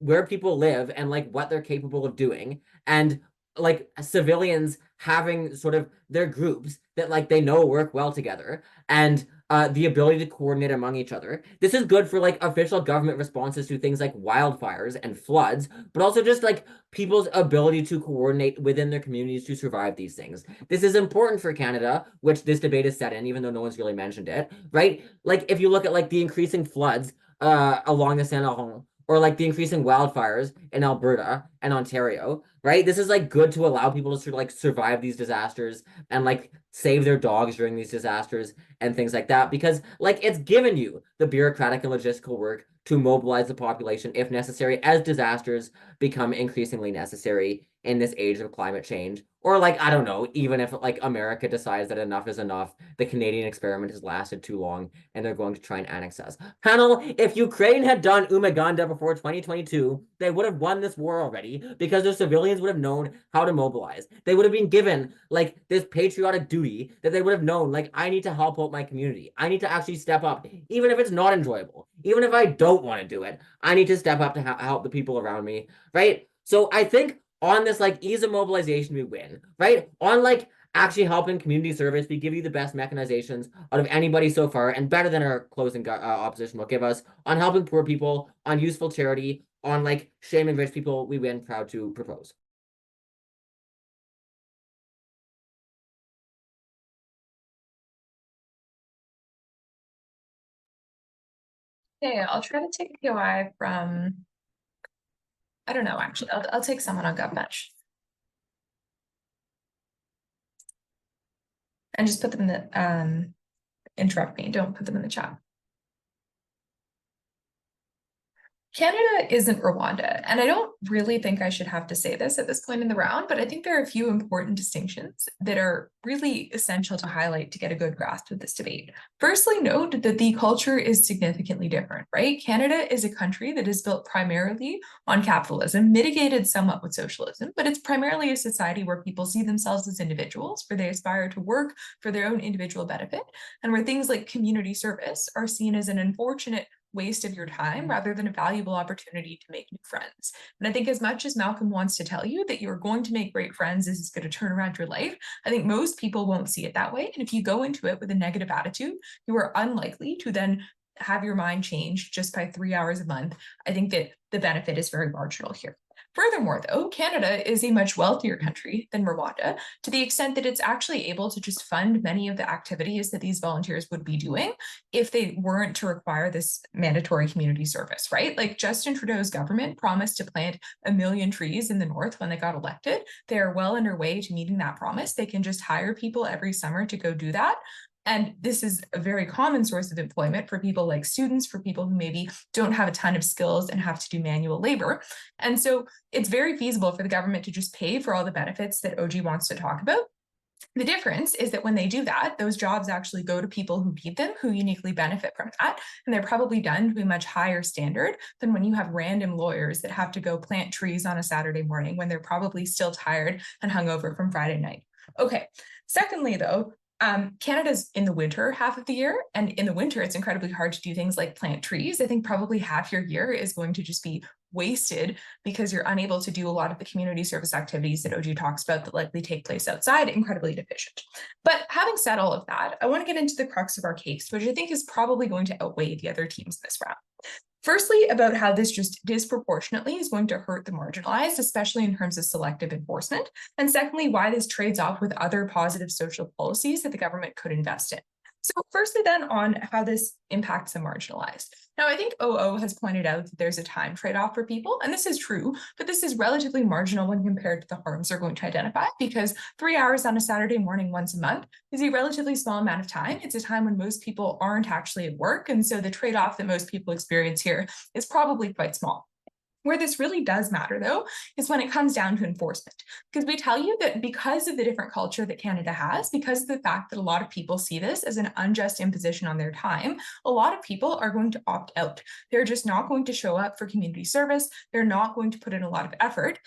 Speaker 5: where people live and like what they're capable of doing, and like civilians having sort of their groups that like they know work well together, and the ability to coordinate among each other. This is good for like official government responses to things like wildfires and floods, but also just like people's ability to coordinate within their communities to survive these things. This is important for Canada, which this debate is set in, even though no one's really mentioned it, right? Like if you look at like the increasing floods along the Saint Laurent, or like the increasing wildfires in Alberta and Ontario, right? This is like good to allow people to sort of like survive these disasters and like save their dogs during these disasters and things like that, because like it's given you the bureaucratic and logistical work to mobilize the population if necessary as disasters become increasingly necessary in this age of climate change. Or like, I don't know, even if like America decides that enough is enough, the Canadian experiment has lasted too long and they're going to try and annex us. Panel, if Ukraine had done Umuganda before 2022, they would have won this war already because their civilians would have known how to mobilize. They would have been given like this patriotic duty that they would have known, like, I need to help out my community. I need to actually step up, even if it's not enjoyable, even if I don't want to do it. I need to step up to help the people around me, right? So I think on this like ease of mobilization, we win, right? On like actually helping community service, we give you the best mechanizations out of anybody so far, and better than our closing opposition will give us. On helping poor people, on useful charity, on like shaming rich people, we win. Proud to propose.
Speaker 6: Okay, I'll try to take a POI from, I don't know, actually, I'll take someone on GovBench. And just put them in the, interrupt me, don't put them in the chat. Canada isn't Rwanda, and I don't really think I should have to say this at this point in the round, but I think there are a few important distinctions that are really essential to highlight to get a good grasp of this debate. Firstly, note that the culture is significantly different, right? Canada is a country that is built primarily on capitalism, mitigated somewhat with socialism, but it's primarily a society where people see themselves as individuals, where they aspire to work for their own individual benefit, and where things like community service are seen as an unfortunate waste of your time rather than a valuable opportunity to make new friends. And I think as much as Malcolm wants to tell you that you're going to make great friends, this is going to turn around your life, I think most people won't see it that way. And if you go into it with a negative attitude, you are unlikely to then have your mind changed just by 3 hours a month. I think that the benefit is very marginal here. Furthermore, though, Canada is a much wealthier country than Rwanda, to the extent that it's actually able to just fund many of the activities that these volunteers would be doing if they weren't to require this mandatory community service, right? Like Justin Trudeau's government promised to plant 1 million trees in the north when they got elected. They are well underway to meeting that promise. They can just hire people every summer to go do that. And this is a very common source of employment for people like students, for people who maybe don't have a ton of skills and have to do manual labor. And so it's very feasible for the government to just pay for all the benefits that OG wants to talk about. The difference is that when they do that, those jobs actually go to people who need them, who uniquely benefit from that. And they're probably done to a much higher standard than when you have random lawyers that have to go plant trees on a Saturday morning when they're probably still tired and hungover from Friday night. Okay. Secondly, though, Canada's in the winter half of the year, and in the winter, it's incredibly hard to do things like plant trees. I think probably half your year is going to just be wasted because you're unable to do a lot of the community service activities that OG talks about that likely take place outside, incredibly deficient. But having said all of that, I want to get into the crux of our case, which I think is probably going to outweigh the other teams this round. Firstly, about how this just disproportionately is going to hurt the marginalized, especially in terms of selective enforcement. And secondly, why this trades off with other positive social policies that the government could invest in. So firstly then on how this impacts the marginalized. Now, I think OO has pointed out that there's a time trade-off for people, and this is true, but this is relatively marginal when compared to the harms they're going to identify, because 3 hours on a Saturday morning once a month is a relatively small amount of time. It's a time when most people aren't actually at work, and so the trade-off that most people experience here is probably quite small. Where this really does matter, though, is when it comes down to enforcement. Because we tell you that because of the different culture that Canada has, because of the fact that a lot of people see this as an unjust imposition on their time, a lot of people are going to opt out. They're just not going to show up for community service. They're not going to put in a lot of effort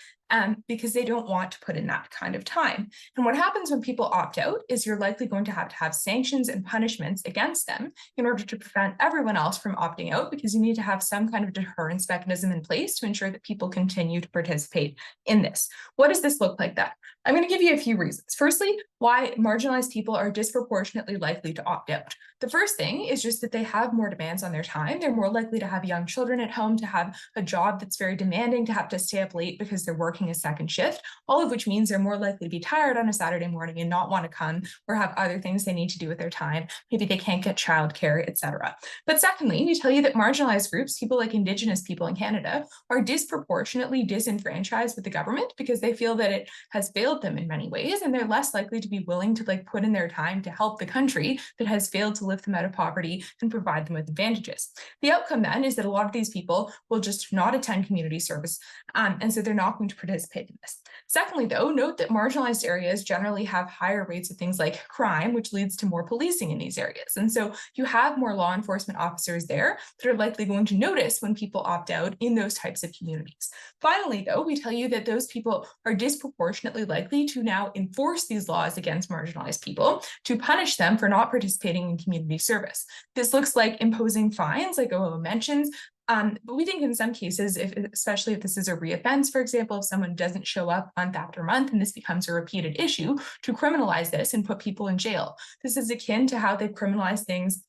Speaker 6: because they don't want to put in that kind of time. And what happens when people opt out is you're likely going to have sanctions and punishments against them in order to prevent everyone else from opting out, because you need to have some kind of deterrence mechanism in place to ensure that people continue to participate in this. What does this look like then? I'm going to give you a few reasons. Firstly, why marginalized people are disproportionately likely to opt out. The first thing is just that they have more demands on their time. They're more likely to have young children at home, to have a job that's very demanding, to have to stay up late because they're working a second shift, all of which means they're more likely to be tired on a Saturday morning and not want to come, or have other things they need to do with their time. Maybe they can't get childcare, etc. But secondly, we tell you that marginalized groups, people like Indigenous people in Canada, are disproportionately disenfranchised with the government because they feel that it has failed them in many ways, and they're less likely to be willing to put in their time to help the country that has failed to lift them out of poverty and provide them with advantages. The outcome then is that a lot of these people will just not attend community service, and so they're not going to participate in this. Secondly, though, note that marginalized areas generally have higher rates of things like crime, which leads to more policing in these areas. And so you have more law enforcement officers there that are likely going to notice when people opt out in those types of communities. Finally, though, we tell you that those people are disproportionately likely to now enforce these laws against marginalized people to punish them for not participating in community service. This looks like imposing fines, like OO mentions, but we think in some cases, especially if this is a reoffense, for example, if someone doesn't show up month after month and this becomes a repeated issue, to criminalize this and put people in jail. This is akin to how they've criminalized things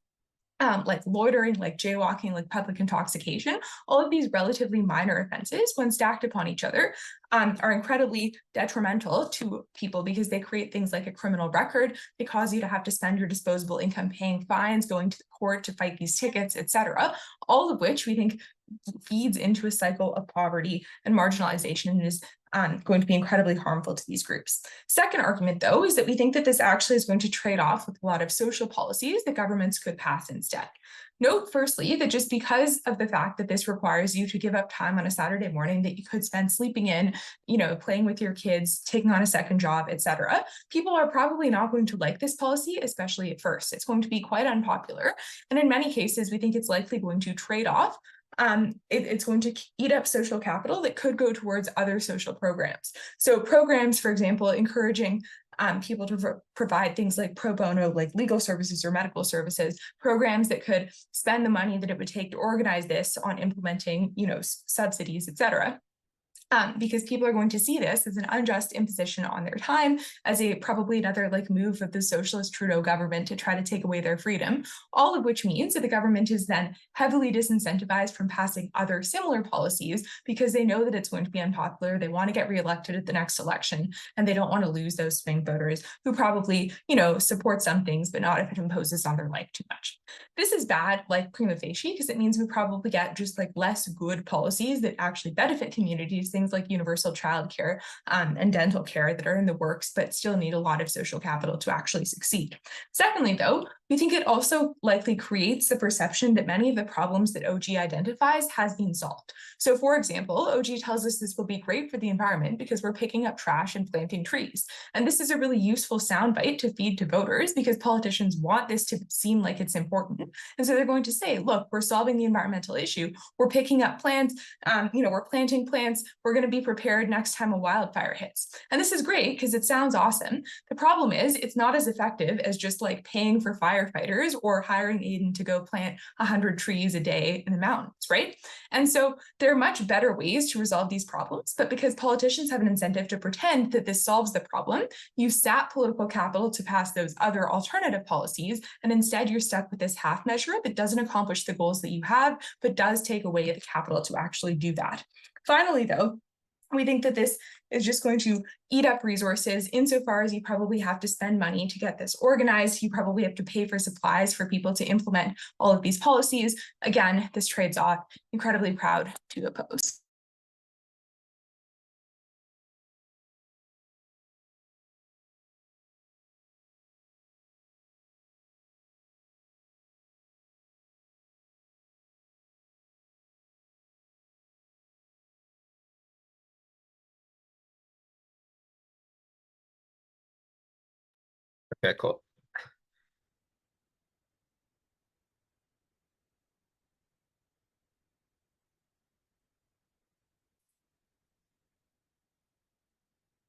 Speaker 6: like loitering, like jaywalking, like public intoxication. All of these relatively minor offenses, when stacked upon each other, are incredibly detrimental to people because they create things like a criminal record. They cause you to have to spend your disposable income paying fines, going to the court to fight these tickets, etc. All of which we think feeds into a cycle of poverty and marginalization and is going to be incredibly harmful to these groups. Second argument, though, is that we think that this actually is going to trade off with a lot of social policies that governments could pass instead. Note, firstly, that just because of the fact that this requires you to give up time on a Saturday morning that you could spend sleeping in, playing with your kids, taking on a second job, etc., people are probably not going to like this policy, especially at first. It's going to be quite unpopular. And in many cases, we think it's likely going to trade off. It's going to eat up social capital that could go towards other social programs. So programs, for example, encouraging people to provide things like pro bono, like legal services or medical services, programs that could spend the money that it would take to organize this on implementing, subsidies, etc. Because people are going to see this as an unjust imposition on their time, as probably another move of the socialist Trudeau government to try to take away their freedom, all of which means that the government is then heavily disincentivized from passing other similar policies because they know that it's going to be unpopular. They want to get reelected at the next election, and they don't want to lose those swing voters who probably, support some things, but not if it imposes on their life too much. This is bad, prima facie, because it means we probably get just less good policies that actually benefit communities, things like universal childcare and dental care that are in the works, but still need a lot of social capital to actually succeed. Secondly, though, we think it also likely creates the perception that many of the problems that OG identifies has been solved. So for example, OG tells us this will be great for the environment because we're picking up trash and planting trees. And this is a really useful soundbite to feed to voters because politicians want this to seem like it's important. And so they're going to say, look, we're solving the environmental issue. We're picking up plants, we're planting plants, we're going to be prepared next time a wildfire hits. And this is great because it sounds awesome. The problem is it's not as effective as just like paying for firefighters or hiring Aiden to go plant 100 trees a day in the mountains, right? And so there are much better ways to resolve these problems, but because politicians have an incentive to pretend that this solves the problem, you sap political capital to pass those other alternative policies, and instead you're stuck with this half measure that doesn't accomplish the goals that you have, but does take away the capital to actually do that. Finally, though, we think that this is just going to eat up resources insofar as you probably have to spend money to get this organized. You probably have to pay for supplies for people to implement all of these policies. Again, this trades off. Incredibly proud to oppose.
Speaker 5: Okay, cool.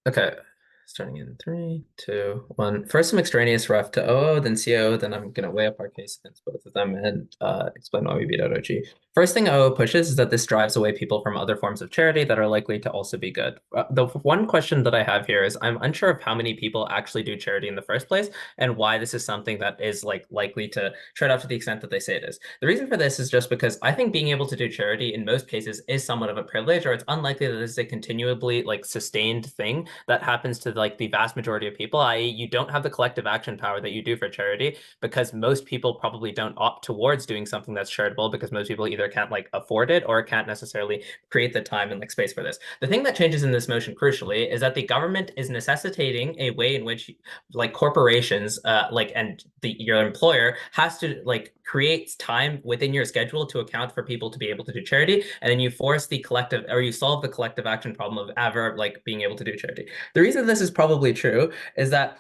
Speaker 5: Okay, starting in 3, 2, 1. First, some extraneous ref to OO, then COO, then I'm going to weigh up our case against both of them and explain why we beat out OG. First thing OO pushes is that this drives away people from other forms of charity that are likely to also be good. The one question that I have here is I'm unsure of how many people actually do charity in the first place and why this is something that is like likely to trade off to the extent that they say it is. The reason for this is just because I think being able to do charity in most cases is somewhat of a privilege, or it's unlikely that this is a continually like sustained thing that happens to like the vast majority of people, i.e. you don't have the collective action power that you do for charity because most people probably don't opt towards doing something that's charitable because most people either can't like afford it or can't necessarily create the time and like space for this. The thing that changes in this motion crucially is that the government is necessitating a way in which like corporations like and your employer has to like create time within your schedule to account for people to be able to do charity, and then you force the collective or you solve the collective action problem of ever like being able to do charity. The reason this is probably true is that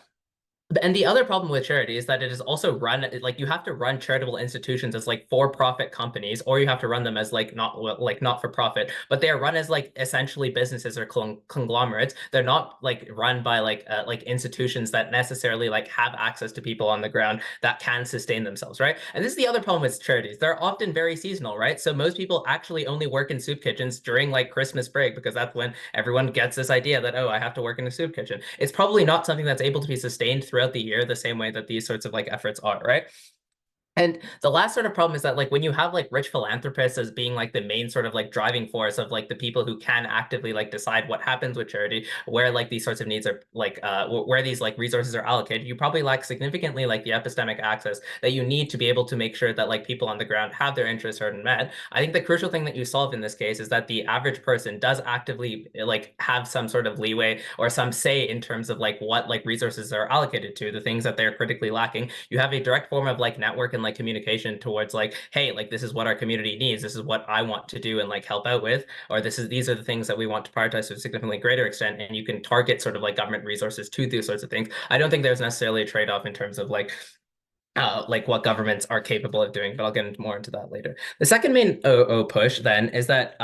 Speaker 5: and the other problem with charity is that it is also run like you have to run charitable institutions as like for-profit companies, or you have to run them as like not for profit, but they are run as like essentially businesses or conglomerates. They're not like run by like institutions that necessarily like have access to people on the ground that can sustain themselves, right? And this is the other problem with charities. They're often very seasonal, right? So most people actually only work in soup kitchens during like Christmas break because that's when everyone gets this idea that, oh, I have to work in a soup kitchen. It's probably not something that's able to be sustained throughout the year the same way that these sorts of like efforts are, right? And the last sort of problem is that like when you have like rich philanthropists as being like the main sort of like driving force of like the people who can actively like decide what happens with charity, where like these sorts of needs are like where these like resources are allocated, you probably lack significantly like the epistemic access that you need to be able to make sure that like people on the ground have their interests heard and met. I think the crucial thing that you solve in this case is that the average person does actively like have some sort of leeway or some say in terms of like what like resources are allocated to the things that they're critically lacking. You have a direct form of like network and like communication towards like, hey, like this is what our community needs, this is what I want to do and like help out with, or these are the things that we want to prioritize to a significantly greater extent, and you can target sort of like government resources to these sorts of things. I don't think there's necessarily a trade-off in terms of like what governments are capable of doing, but I'll get more into that later. The second main OO push then is that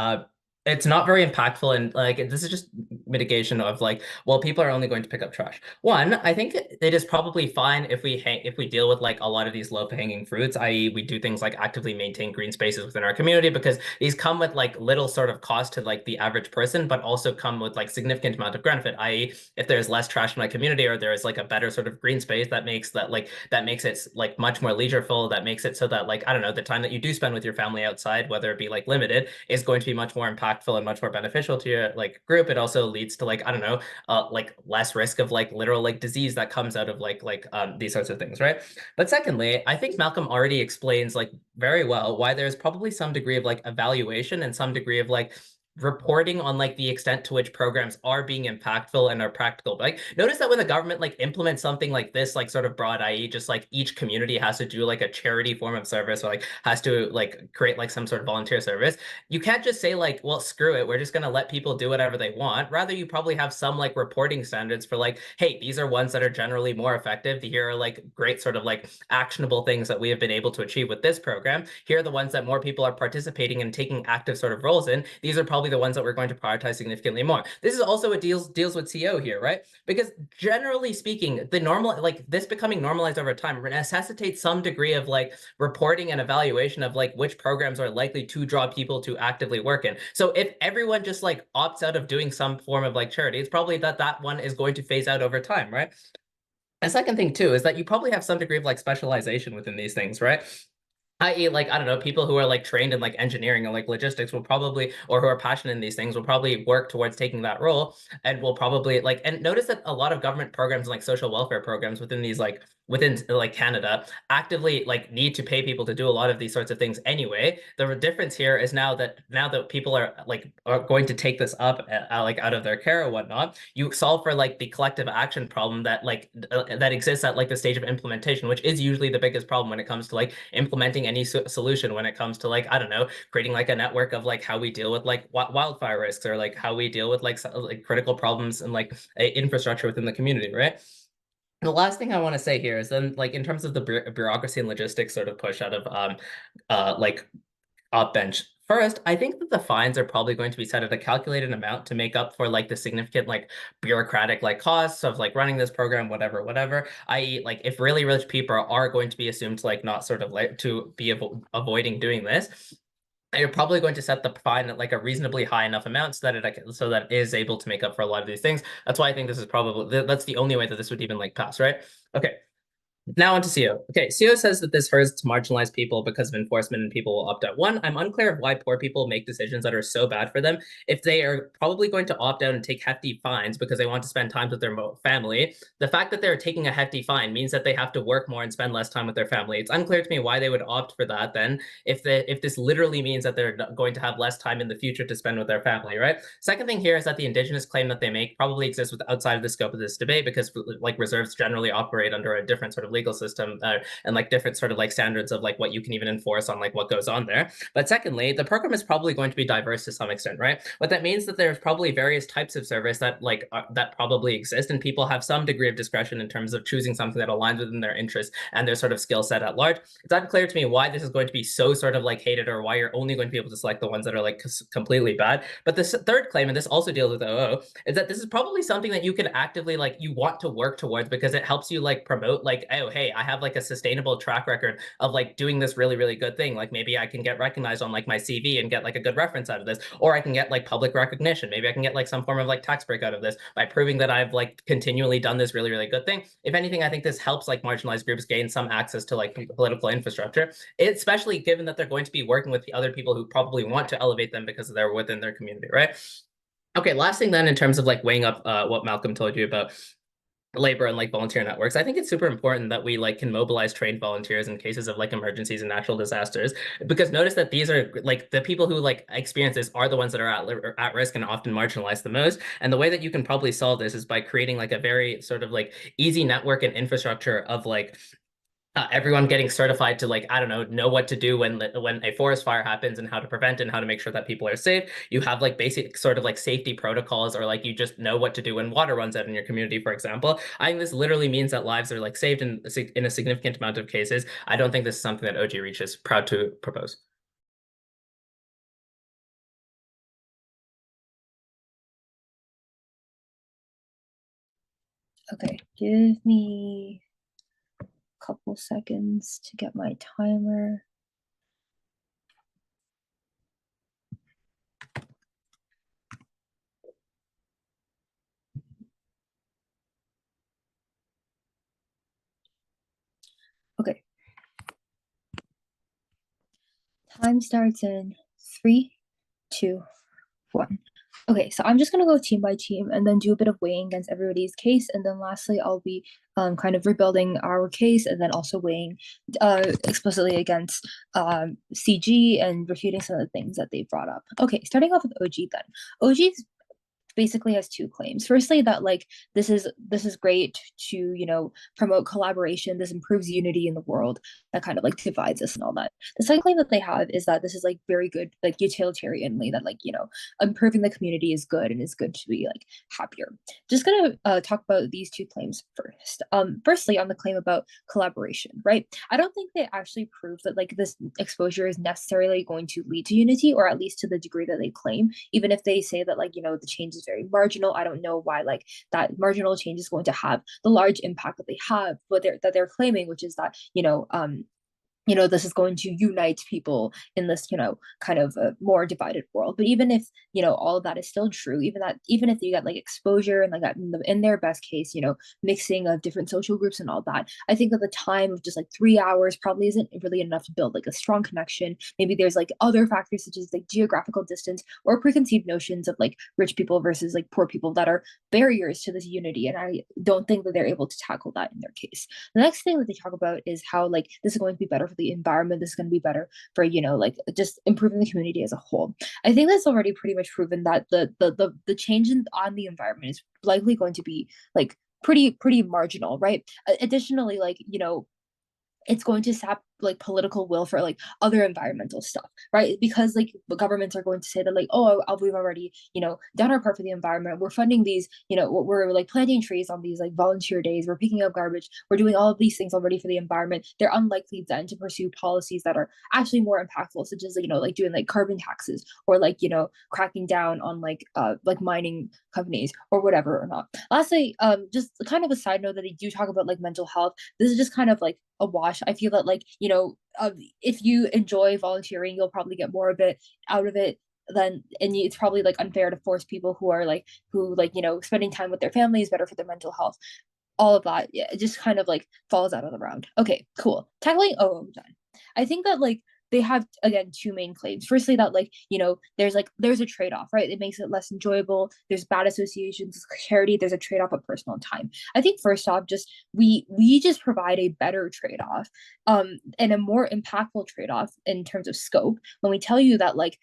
Speaker 5: it's not very impactful, and like this is just mitigation of like, well, people are only going to pick up trash. One, I think it is probably fine if we deal with like a lot of these low-hanging fruits, i.e. we do things like actively maintain green spaces within our community, because these come with like little sort of cost to like the average person, but also come with like significant amount of benefit, i.e. if there's less trash in my community or there is like a better sort of green space that makes it like much more leisureful, that makes it so that like, I don't know, the time that you do spend with your family outside, whether it be like limited, is going to be much more impactful and much more beneficial to your like group. It also leads to like, I don't know, like less risk of like literal like disease that comes out of like these sorts of things, right? But secondly, I think Malcolm already explains like very well why there's probably some degree of like evaluation and some degree of like reporting on like the extent to which programs are being impactful and are practical. But like notice that when the government like implements something like this, like sort of broad, i.e. just like each community has to do like a charity form of service, or like has to like create like some sort of volunteer service, you can't just say like, well, screw it, we're just going to let people do whatever they want. Rather, you probably have some like reporting standards for like, hey, these are ones that are generally more effective. Here are like great sort of like actionable things that we have been able to achieve with this program. Here are the ones that more people are participating and taking active sort of roles in. These are probably
Speaker 7: probably the ones that we're going to prioritize significantly more. This is also what deals with CO here, right? Because generally speaking, the normal, like this becoming normalized over time necessitates some degree of like reporting and evaluation of like which programs are likely to draw people to actively work in. So if everyone just like opts out of doing some form of like charity, it's probably that one is going to phase out over time, right? The second thing too is that you probably have some degree of like specialization within these things, right? I.e., like, I don't know, people who are like trained in like engineering or like logistics will probably, or who are passionate in these things will probably work towards taking that role, and will probably like, and notice that a lot of government programs and like social welfare programs within these like, within like Canada actively like need to pay people to do a lot of these sorts of things anyway. The difference here is now that people are going to take this up like out of their care or whatnot, you solve for like the collective action problem that like that exists at like the stage of implementation, which is usually the biggest problem when it comes to like implementing any solution, when it comes to like, I don't know, creating like a network of like how we deal with like wildfire risks, or like how we deal with like critical problems and like infrastructure within the community, right? The last thing I want to say here is then like in terms of the bureaucracy and logistics sort of push out of like up bench. First, I think that the fines are probably going to be set at a calculated amount to make up for like the significant like bureaucratic like costs of like running this program, whatever. I.e., like if really rich people are going to be assumed to like not sort of like to be avoiding doing this, you're probably going to set the fine at like a reasonably high enough amount so that it is able to make up for a lot of these things. That's why I think this is probably that's the only way that this would even like pass, right? Okay. Now on to CO. Okay, CO says that this hurts marginalized people because of enforcement and people will opt out. One, I'm unclear of why poor people make decisions that are so bad for them. If they are probably going to opt out and take hefty fines because they want to spend time with their family, the fact that they're taking a hefty fine means that they have to work more and spend less time with their family. It's unclear to me why they would opt for that then, if this literally means that they're going to have less time in the future to spend with their family, right? Second thing here is that the indigenous claim that they make probably exists outside of the scope of this debate, because like reserves generally operate under a different sort of legal system and like different sort of like standards of like what you can even enforce on like what goes on there. But secondly, the program is probably going to be diverse to some extent, right? What that means that there's probably various types of service that like that probably exist, and people have some degree of discretion in terms of choosing something that aligns within their interests and their sort of skill set at large. It's unclear to me why this is going to be so sort of like hated, or why you're only going to be able to select the ones that are like completely bad. But this third claim, and this also deals with OO, is that this is probably something that you can actively like you want to work towards, because it helps you like promote like, oh hey, I have like a sustainable track record of like doing this really good thing. Like maybe I can get recognized on like my CV and get like a good reference out of this, or I can get like public recognition. Maybe I can get like some form of like tax break out of this by proving that I've like continually done this really good thing. If anything, I think this helps like marginalized groups gain some access to like political infrastructure, especially given that they're going to be working with the other people who probably want to elevate them because they're within their community, right? Okay, last thing then, in terms of like weighing up what Malcolm told you about labor and like volunteer networks, I think it's super important that we like can mobilize trained volunteers in cases of like emergencies and natural disasters, because notice that these are like the people who like experience this are the ones that are at risk and often marginalized the most. And the way that you can probably solve this is by creating like a very sort of like easy network and infrastructure of like everyone getting certified to like, I don't know what to do when a forest fire happens, and how to prevent and how to make sure that people are safe. You have like basic sort of like safety protocols, or like you just know what to do when water runs out in your community, for example. I think this literally means that lives are like saved in a significant amount of cases. I don't think this is something that OG Reach is proud to propose.
Speaker 8: Okay, give me couple seconds to get my timer. Okay. Time starts in 3, 2, 1. Okay, so I'm just going to go team by team and then do a bit of weighing against everybody's case. And then lastly, I'll be kind of rebuilding our case, and then also weighing explicitly against CG and refuting some of the things that they brought up. Okay, starting off with OG then. OG's basically has two claims. Firstly, that like this is great to, you know, promote collaboration, this improves unity in the world that kind of like divides us and all that. The second claim that they have is that this is like very good, like utilitarianly, that like, you know, improving the community is good and is good to be like happier. Just gonna talk about these two claims first. Firstly, on the claim about collaboration, right? I don't think they actually prove that like this exposure is necessarily going to lead to unity, or at least to the degree that they claim. Even if they say that like, you know, the change is very marginal, I don't know why like that marginal change is going to have the large impact that they have, but they're claiming, which is that, you know, this is going to unite people in this, you know, kind of a more divided world. But even if, you know, all of that is still true, even if you got like exposure and like that in their best case, you know, mixing of different social groups and all that, I think that the time of just like 3 hours probably isn't really enough to build like a strong connection. Maybe there's like other factors such as like geographical distance or preconceived notions of like rich people versus like poor people that are barriers to this unity. And I don't think that they're able to tackle that in their case. The next thing that they talk about is how like this is going to be better for the environment, this is going to be better for, you know, like just improving the community as a whole. I think that's already pretty much proven that the change on the environment is likely going to be like pretty marginal, right? Additionally, like, you know, it's going to sap like political will for like other environmental stuff, right? Because like the governments are going to say that like, oh, we've already, you know, done our part for the environment, we're funding these, you know, we're like planting trees on these like volunteer days, we're picking up garbage, we're doing all of these things already for the environment. They're unlikely then to pursue policies that are actually more impactful, such as, you know, like doing like carbon taxes, or like, you know, cracking down on like mining companies or whatever or not. Lastly, just kind of a side note that they do talk about like mental health. This is just kind of like a wash. I feel that like, you know, if you enjoy volunteering, you'll probably get more of it out of it than, and it's probably like unfair to force people who you know, spending time with their family is better for their mental health. All of that, yeah, it just kind of like falls out of the round. Okay, cool. Tackling, oh, I'm done. I think that like they have, again, two main claims. Firstly, that like, you know, there's a trade-off, right? It makes it less enjoyable. There's bad associations with charity. There's a trade-off of personal time. I think first off, just we just provide a better trade-off, and a more impactful trade-off in terms of scope when we tell you that like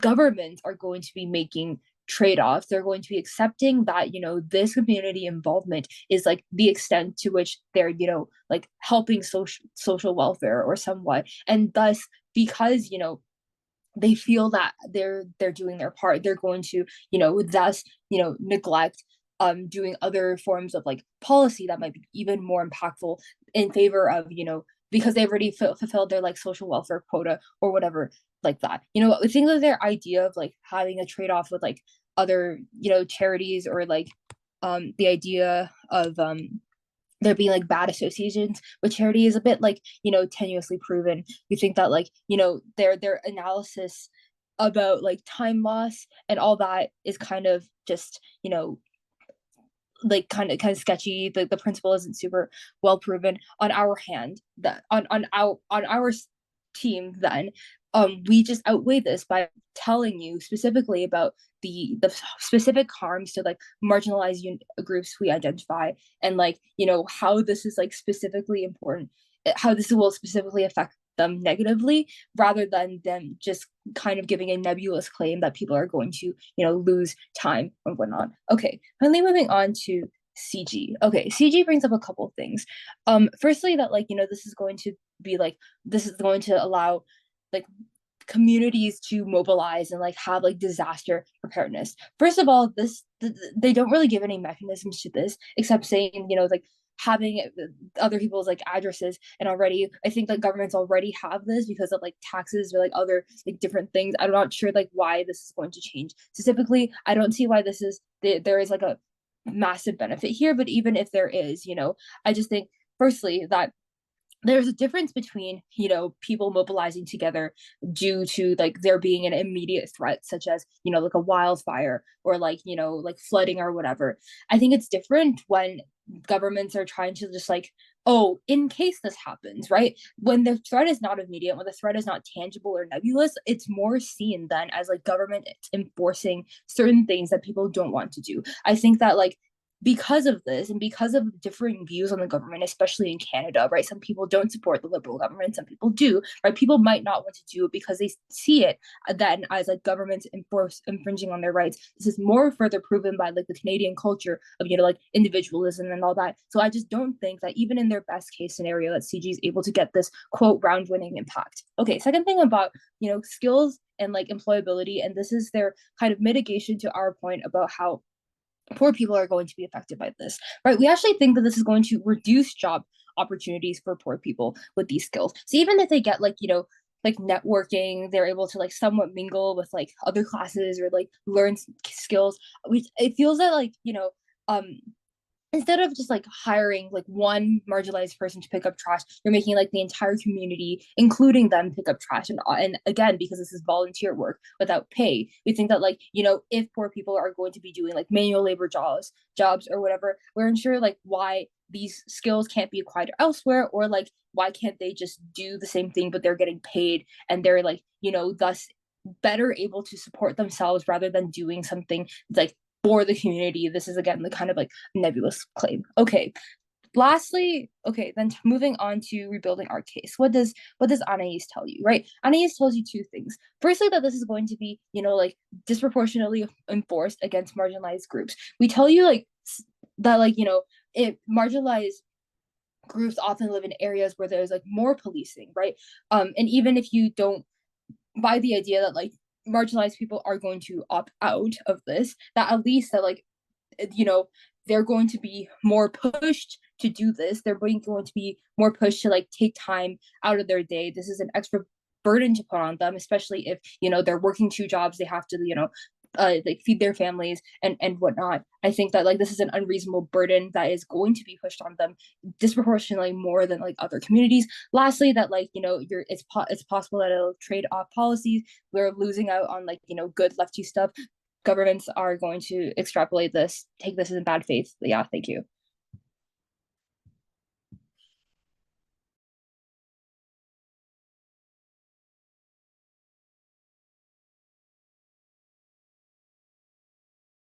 Speaker 8: governments are going to be making trade-offs. They're going to be accepting that, you know, this community involvement is like the extent to which they're, you know, like helping social welfare or somewhat, and thus, because, you know, they feel that they're doing their part, they're going to, you know, thus, you know, neglect doing other forms of like policy that might be even more impactful in favor of, you know, because they've already fulfilled their like social welfare quota or whatever like that. You know, I think that their idea of like having a trade-off with like other, you know, charities, or like the idea of there being like bad associations with charity is a bit like, you know, tenuously proven. We think that like, you know, their analysis about like time loss and all that is kind of just, you know, like kind of sketchy. The principle isn't super well proven. On our hand, that on our team, then we just outweigh this by telling you specifically about the specific harms to like marginalized groups we identify, and like, you know, how this is like specifically important, how this will specifically affect them negatively, rather than them just kind of giving a nebulous claim that people are going to, you know, lose time and whatnot. Okay, finally moving on to CG. Okay, CG brings up a couple of things. Firstly, that like, you know, this is going to allow like communities to mobilize and like have like disaster preparedness. First of all, they don't really give any mechanisms to this, except saying, you know, like having other people's like addresses. And already I think that governments already have this because of like taxes or like other like different things. I'm not sure like why this is going to change specifically. I don't see why there is like a massive benefit here, but even if there is, you know, I just think firstly that there's a difference between, you know, people mobilizing together due to like there being an immediate threat, such as, you know, like a wildfire or like, you know, like flooding or whatever. I think it's different when governments are trying to just like, oh, in case this happens, right? When the threat is not immediate, when the threat is not tangible or nebulous, it's more seen then as like government enforcing certain things that people don't want to do. I think that like because of this and because of differing views on the government, especially in Canada, right? Some people don't support the Liberal government, some people do, right? People might not want to do it because they see it then as like governments infringing on their rights. This is more further proven by like the Canadian culture of, you know, like individualism and all that. So I just don't think that even in their best case scenario that CG is able to get this quote round winning impact. Okay, second thing about, you know, skills and like employability, and this is their kind of mitigation to our point about how poor people are going to be affected by this, right? We actually think that this is going to reduce job opportunities for poor people with these skills. So even if they get like, you know, like networking, they're able to like somewhat mingle with like other classes or like learn skills, which it feels that like, you know, instead of just like hiring like one marginalized person to pick up trash, you're making like the entire community, including them, pick up trash. And again, because this is volunteer work without pay, we think that like, you know, if poor people are going to be doing like manual labor jobs or whatever, we're unsure like why these skills can't be acquired elsewhere, or like why can't they just do the same thing but they're getting paid and they're like, you know, thus better able to support themselves rather than doing something like for the community. This is again the kind of like nebulous claim. Okay, lastly, okay, then moving on to rebuilding our case. What does Anais tell you, right? Anais tells you two things. Firstly, that this is going to be, you know, like disproportionately enforced against marginalized groups. We tell you like that, like, you know, it marginalized groups often live in areas where there's like more policing, right? And even if you don't buy the idea that like marginalized people are going to opt out of this, that at least that like, you know, they're going to be more pushed to do this. They're going to be more pushed to like take time out of their day. This is an extra burden to put on them, especially if, you know, they're working two jobs, they have to, you know, like feed their families and whatnot. I think that like this is an unreasonable burden that is going to be pushed on them disproportionately more than like other communities. Lastly, that like, you know, it's possible that it'll trade off policies. We're losing out on like, you know, good lefty stuff. Governments are going to extrapolate this, take this in bad faith. Yeah, thank you.